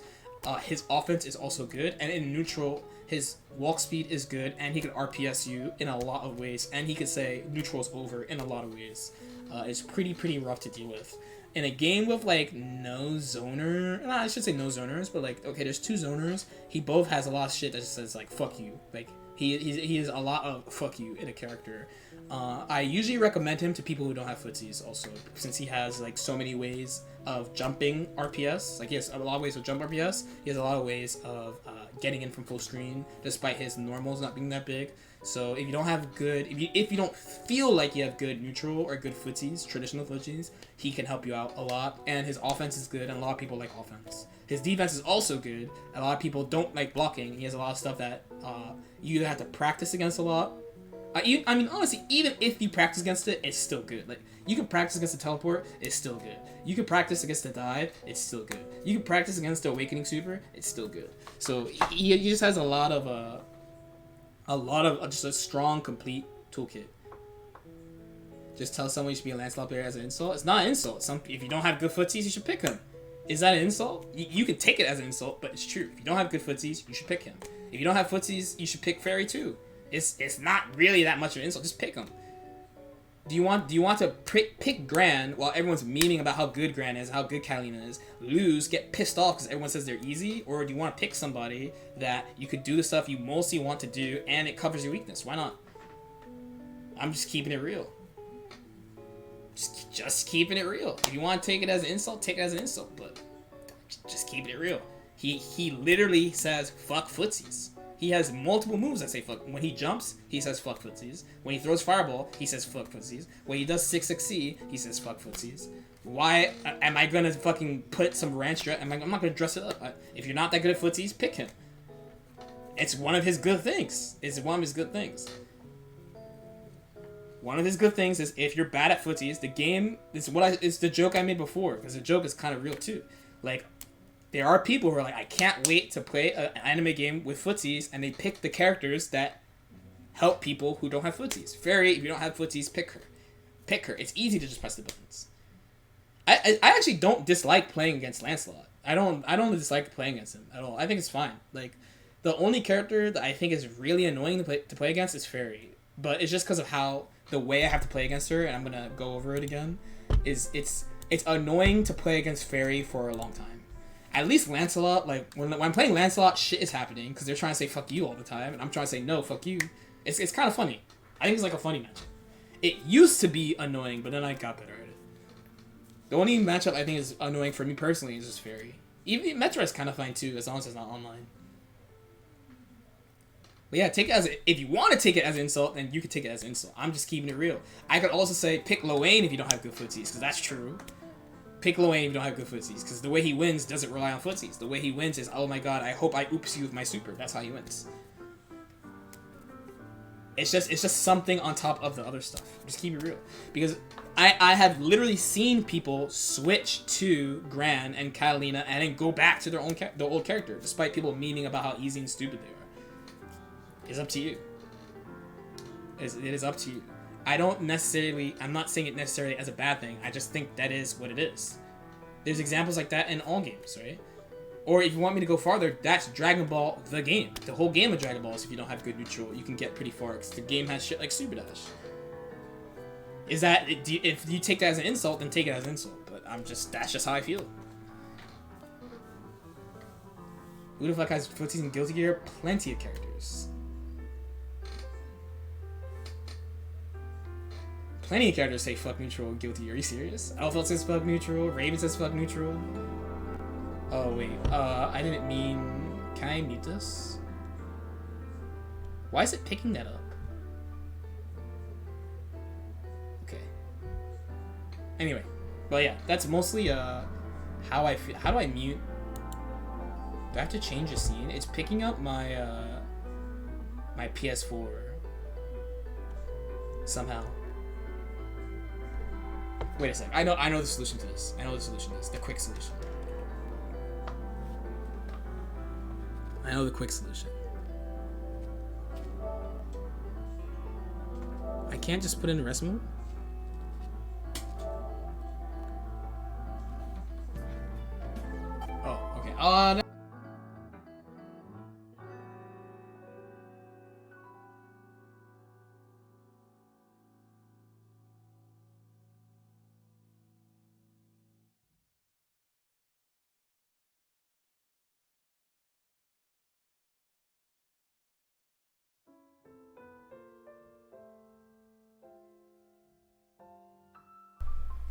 His offense is also good, and in neutral, his walk speed is good, and he can RPS you in a lot of ways, and he could say neutral's over in a lot of ways. It's pretty rough to deal with. In a game with like no zoner, I should say no zoners, but like okay, there's 2 zoners. He both has a lot of shit that just says like fuck you. Like he is a lot of fuck you in a character. I usually recommend him to people who don't have footsies also, since he has like so many ways of jumping RPS. Like he has a lot of ways of jump RPS. He has a lot of ways of getting in from full screen, despite his normals not being that big. So if you don't have good, if you don't feel like you have good neutral or good footsies, traditional footsies, he can help you out a lot. And his offense is good, and a lot of people like offense. His defense is also good. A lot of people don't like blocking. He has a lot of stuff that you either have to practice against a lot, I mean, honestly, even if you practice against it, it's still good. Like, you can practice against the teleport, it's still good. You can practice against the dive, it's still good. You can practice against the awakening super, it's still good. So he just has a lot of just a strong, complete toolkit. Just tell someone you should be a Lancelot player as an insult. It's not an insult. If you don't have good footsies, you should pick him. Is that an insult? You can take it as an insult, but it's true. If you don't have good footsies, you should pick him. If you don't have footsies, you should pick Fairy too. It's not really that much of an insult. Just pick him. Do you want to pick Gran while everyone's memeing about how good Gran is, how good Catalina is, lose, get pissed off because everyone says they're easy, or do you want to pick somebody that you could do the stuff you mostly want to do and it covers your weakness? Why not? I'm just keeping it real. Just keeping it real. If you want to take it as an insult, take it as an insult, but just keeping it real. He literally says fuck footsies. He has multiple moves that say fuck. When he jumps, he says fuck footsies. When he throws fireball, he says fuck footsies. When he does 6-6C, he says fuck footsies. Why am I gonna fucking put some ranch dress? I'm not gonna dress it up. If you're not that good at footsies, pick him. It's one of his good things. It's one of his good things. One of his good things is if you're bad at footsies, the game is it's the joke I made before, because the joke is kind of real too. Like, there are people who are like, I can't wait to play an anime game with footsies, and they pick the characters that help people who don't have footsies. Fairy, if you don't have footsies, pick her. Pick her. It's easy to just press the buttons. I actually don't dislike playing against Lancelot. I don't dislike playing against him at all. I think it's fine. Like, the only character that I think is really annoying to play against is Fairy, but it's just because of how the way I have to play against her, and I'm gonna go over it again. It's annoying to play against Fairy for a long time. At least Lancelot, like, when I'm playing Lancelot, shit is happening, because they're trying to say fuck you all the time, and I'm trying to say no, fuck you. It's kind of funny. I think it's like a funny matchup. It used to be annoying, but then I got better at it. The only matchup I think is annoying for me personally is just Fairy. Even Metra is kind of fine too, as long as it's not online. But yeah, take it as if you want to take it as an insult, then you can take it as an insult. I'm just keeping it real. I could also say pick Loane if you don't have good footsies, because that's true. Pick Loane if you don't have good footsies, because the way he wins doesn't rely on footsies. The way he wins is, oh my god, I hope I oops you with my super. That's how he wins. It's just something on top of the other stuff. Just keep it real. Because I have literally seen people switch to Gran and Catalina and then go back to their old character, despite people memeing about how easy and stupid they are. It's up to you. It is up to you. I'm not saying it necessarily as a bad thing. I just think that is what it is. There's examples like that in all games, right? Or if you want me to go farther, that's Dragon Ball, the game. The whole game of Dragon Balls, if you don't have good neutral, you can get pretty far, because the game has shit like Super Dash. If you take that as an insult, then take it as an insult. But that's just how I feel. Who the fuck has footsies and Guilty Gear? Plenty of characters. Plenty of characters say fuck neutral and Guilty Gear. Are you serious? Alpha says fuck neutral. Raven says fuck neutral. Oh wait, I didn't mean... Can I mute this? Why is it picking that up? Okay. Anyway, but yeah, that's mostly how I feel. How do I mute? Do I have to change the scene? It's picking up my my PS4 somehow. Wait a sec. I know the solution to this. The quick solution. I know the quick solution. I can't just put in rest mode? Oh, okay. No.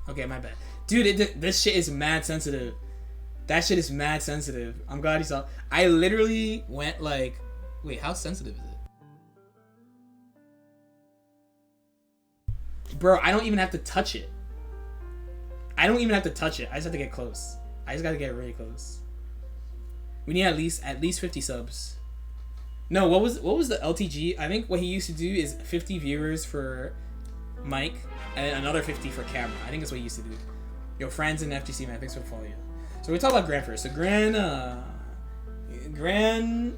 Okay, my bad. Dude, this shit is mad sensitive. That shit is mad sensitive. I'm glad you saw. I literally went like... Wait, how sensitive is it? Bro, I don't even have to touch it. I just have to get close. I just gotta get really close. We need at least 50 subs. No, what was the LTG? I think what he used to do is 50 viewers for mic and another 50 for camera. I think that's what he used to do. Yo, friends in FGC, man, thanks for following you. So we talk about Gran first. So Gran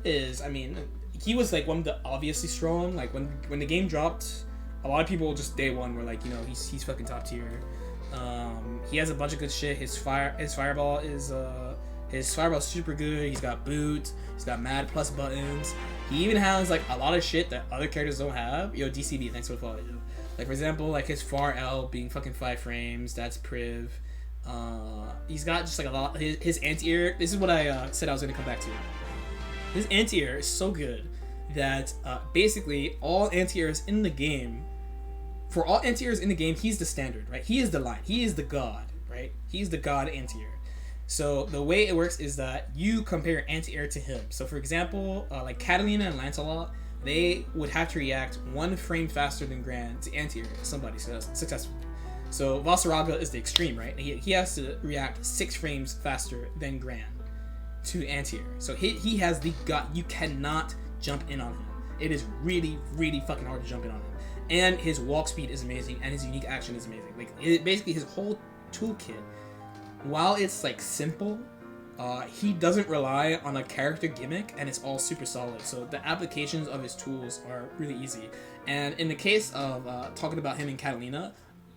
is, I mean, he was like one of the obviously strong. Like when the game dropped, a lot of people just day one were like, you know, he's fucking top tier. He has a bunch of good shit. His fireball is super good. He's got boot. He's got mad plus buttons. He even has like a lot of shit that other characters don't have. Yo, DCB, thanks for the follow. Like for example, like his far L being fucking 5 frames. That's priv. He's got just like a lot. His anti-air. This is what I said I was gonna come back to. His anti-air is so good that basically all anti-airs in the game. For all anti-airs in the game, he's the standard, right? He is the line. He is the god, right? He's the god anti-air. So the way it works is that you compare anti-air to him. So for example, like Catalina and Lancelot, they would have to react 1 frame faster than Gran to anti-air somebody successfully. So Vasaraga is the extreme, right? He has to react 6 frames faster than Gran to anti-air. So he has the gut. You cannot jump in on him. It is really, really fucking hard to jump in on him. And his walk speed is amazing, and his unique action is amazing. Like basically his whole toolkit, while it's like simple, he doesn't rely on a character gimmick, and it's all super solid. So the applications of his tools are really easy. And in the case of talking about him and Catalina,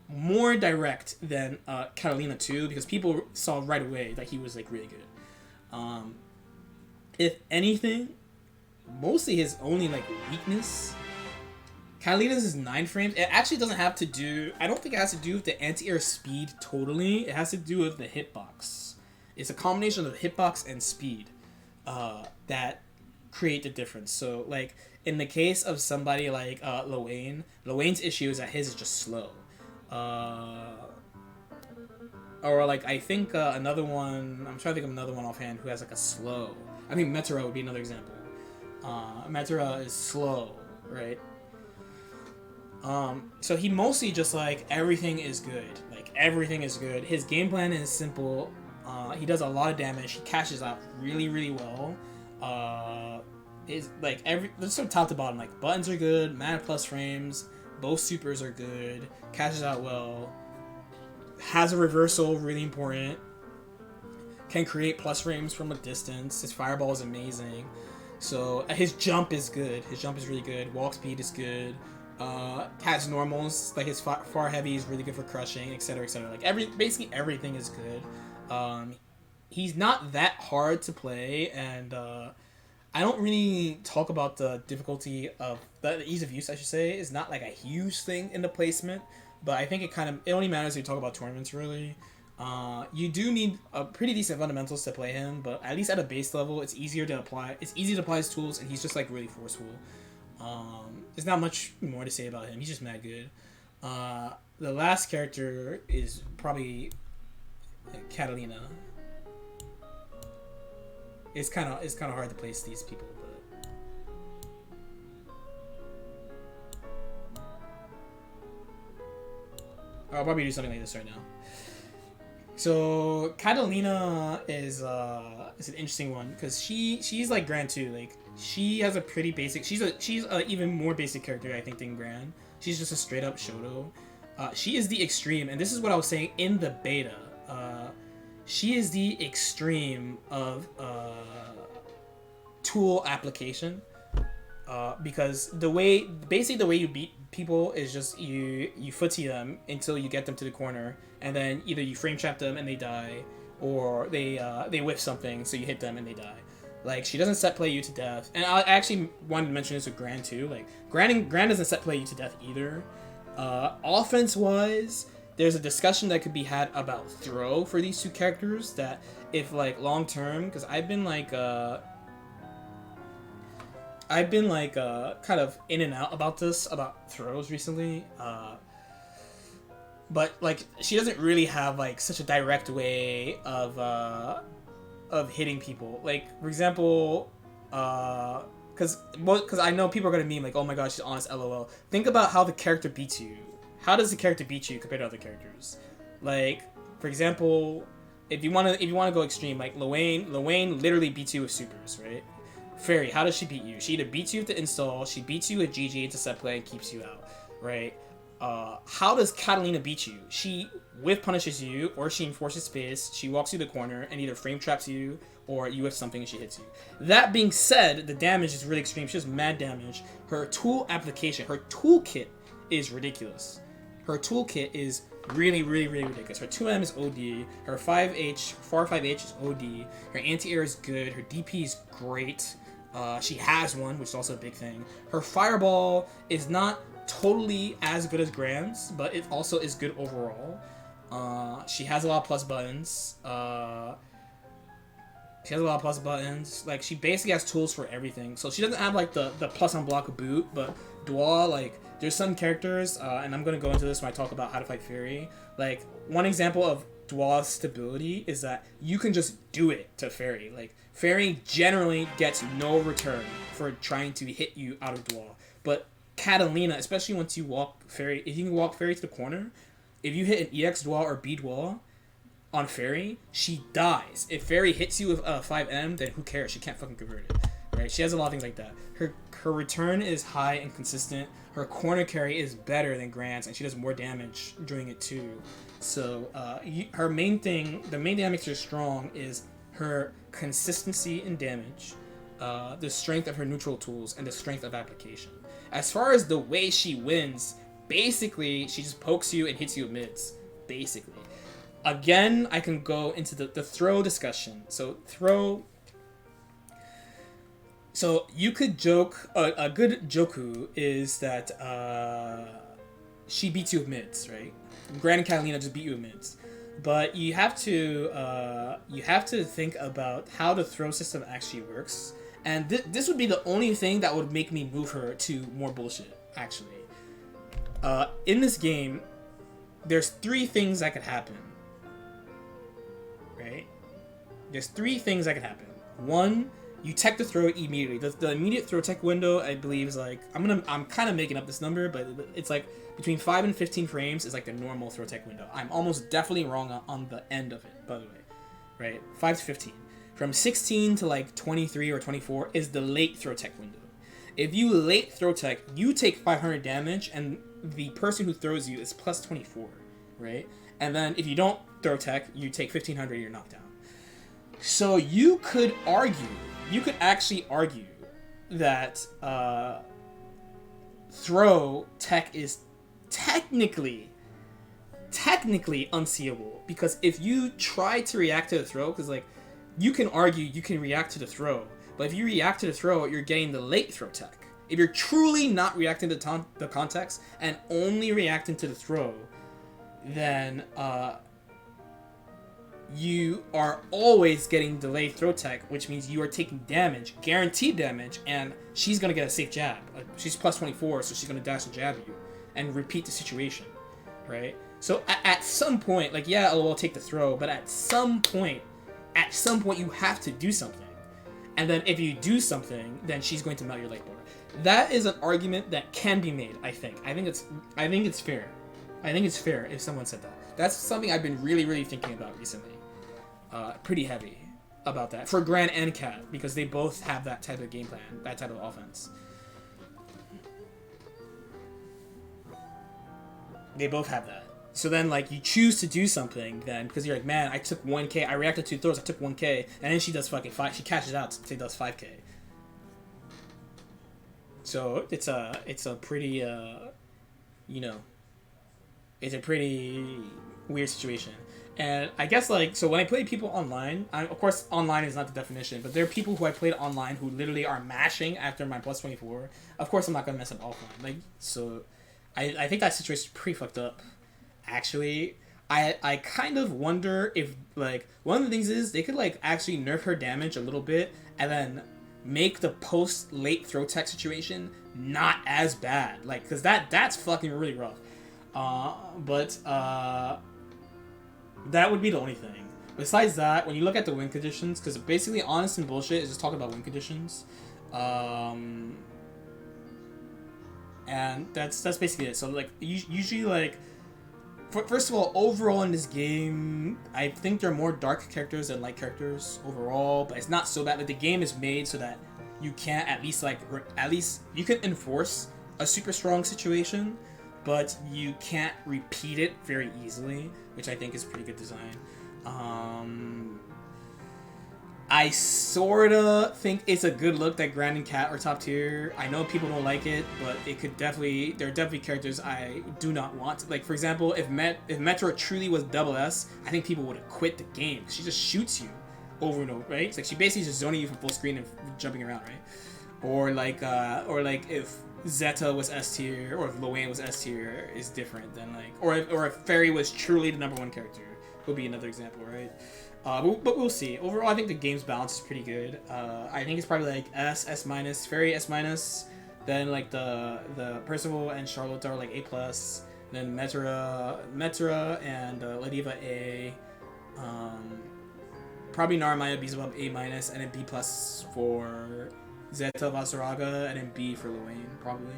more direct than Catalina 2, because people saw right away that he was like really good. If anything, mostly his only like weakness. Catalina's is 9 frames. It actually doesn't have to do... I don't think it has to do with the anti-air speed totally. It has to do with the hitbox. It's a combination of hitbox and speed that create the difference. So, like, in the case of somebody like Lowain's issue is that his is just slow. Or, like, I think another one... I'm trying to think of another one offhand who has, like, a slow... I think Metara would be another example. Metara is slow, right? So he mostly just like everything is good. Like everything is good. His game plan is simple. He does a lot of damage. He cashes out really, really well. Is like let's start top to bottom. Like buttons are good. Mad plus frames. Both supers are good. Cashes out well. Has a reversal, really important. Can create plus frames from a distance. His fireball is amazing. So his jump is good. His jump is really good. Walk speed is good. Has normals, like his far heavy is really good for crushing, etc., etc. Like basically everything is good. He's not that hard to play, and I don't really talk about the difficulty of the ease of use. I should say is not like a huge thing in the placement, but I think it only matters if you talk about tournaments really. You do need a pretty decent fundamentals to play him, but at least at a base level, it's easier to apply. It's easy to apply his tools, and he's just like really forceful. There's not much more to say about him. He's just mad good. The last character is probably Catalina. It's kind of hard to place these people, but I'll probably do something like this right now. So Catalina is an interesting one because she's like Gran too. Like she has a pretty basic. She's a even more basic character I think than Gran. She's just a straight up Shoto. She is the extreme, and this is what I was saying in the beta. She is the extreme of tool application. Because the way you beat people is just you footsie them until you get them to the corner, and then either you frame trap them and they die, or they whiff something so you hit them and they die. Like she doesn't set play you to death, and I actually wanted to mention this with Gran too. Like Gran doesn't set play you to death either. Offense wise, there's a discussion that could be had about throw for these two characters. That if like long term, because I've been like kind of in and out about throws recently. But like she doesn't really have like such a direct way of hitting people. Like for example, because I know people are gonna meme like, oh my gosh, she's honest, lol. Think about how the character beats you. How does the character beat you compared to other characters? Like for example, if you wanna go extreme, like Lowain literally beats you with supers, right? Fairy, how does she beat you? She either beats you with the install, she beats you with GG into set play and keeps you out, right? How does Catalina beat you? She whiff punishes you, or she enforces space, she walks you the corner, and either frame traps you, or you whiff something and she hits you. That being said, the damage is really extreme. She does mad damage. Her tool application, her toolkit is ridiculous. Her toolkit is really, really, really ridiculous. Her 2M is OD. Her 5H, 4-5H is OD. Her anti-air is good. Her DP is great. She has one, which is also a big thing. Her fireball is not totally as good as Gran's, but it also is good overall. She has a lot of plus buttons. Like, she basically has tools for everything. So she doesn't have, like, the plus on block boot, but Dua, like, there's some characters, and I'm going to go into this when I talk about how to fight Fairy. Like, one example of Dua's stability is that you can just do it to Fairy. Like, Fairy generally gets no return for trying to hit you out of Dua. But Catalina, especially once you walk Fairy, if you can walk Fairy to the corner, if you hit an EX Dua or B Dua on Fairy, she dies. If Fairy hits you with 5M, then who cares? She can't fucking convert it, right? She has a lot of things like that. Her return is high and consistent. Her corner carry is better than Grant's, and she does more damage doing it too. So her main thing, the main thing that makes her strong is her consistency in damage, the strength of her neutral tools, and the strength of application. As far as the way she wins, basically she just pokes you and hits you with mids, basically. Again, I can go into the throw discussion. So you could joke, a good joku is that she beats you with mids, right? Gran and Catalina just beat you with mids. But you have to think about how the throw system actually works. And this would be the only thing that would make me move her to more bullshit, actually. In this game, there's 3 things that could happen. Right? There's 3 things that could happen. 1, you tech the throw immediately. The immediate throw tech window, I believe, is like, I'm kind of making up this number, but it's like between 5 and 15 frames is like the normal throw tech window. I'm almost definitely wrong on the end of it, by the way. Right? 5 to 15. From 16 to like 23 or 24 is the late throw tech window. If you late throw tech, you take 500 damage, and the person who throws you is plus 24, right? And then if you don't throw tech, you take 1500, you're knocked down. So you could actually argue that throw tech is technically unseeable, because if you try to react to the throw, because like you can argue you can react to the throw, but if you react to the throw, you're getting the late throw tech. If you're truly not reacting to the context and only reacting to the throw, then you are always getting delayed throw tech, which means you are taking damage, guaranteed damage, and she's going to get a safe jab. She's plus 24, so she's going to dash and jab you and repeat the situation, right? So at some point, like, yeah, LOL, take the throw, but at some point you have to do something. And then if you do something, then she's going to melt your light bar. That is an argument that can be made, I think. I think it's fair. I think it's fair if someone said that. That's something I've been really, really thinking about recently. Pretty heavy about that. For Gran and Cat, because they both have that type of game plan, that type of offense. They both have that. So then, like, you choose to do something then, because you're like, man, I took 1k, I reacted to throws, I took 1k, and then she does fucking 5, she cashes out, she does 5k. So it's a pretty, it's a pretty weird situation. And I guess, like, so when I play people online, of course, online is not the definition, but there are people who I played online who literally are mashing after my plus 24. Of course, I'm not going to mess up offline. Like, so I think that situation is pretty fucked up. Actually, I kind of wonder if, like, one of the things is they could, like, actually nerf her damage a little bit and then make the post-late throw tech situation not as bad. Like, because that's fucking really rough. But that would be the only thing. Besides that, when you look at the win conditions, because basically honest and bullshit is just talking about win conditions. And that's basically it. So, like, usually, like, first of all, overall in this game, I think there are more dark characters than light characters overall, but it's not so bad. Like, the game is made so that you can't at least you can enforce a super strong situation, but you can't repeat it very easily, which I think is pretty good design. I sorta think it's a good look that Grand and Cat are top tier. I know people don't like it, but there are definitely characters I do not want. Like, for example, if Metra truly was double S, I think people would have quit the game. She just shoots you over and over, right? It's like she basically just zoning you from full screen and jumping around, right? Or like if Zeta was S tier, or if Loane was S tier, is different than like, or if Fairy was truly the #1 character, would be another example, right? But we'll see. Overall, I think the game's balance is pretty good. I think it's probably like S minus, Fairy S minus, then like the Percival and Charlotte are like A+, then Metra and Ladiva A, probably Naramaya B's above A minus, and then B+ for Zeta Vasaraga, and then B for Luane, probably.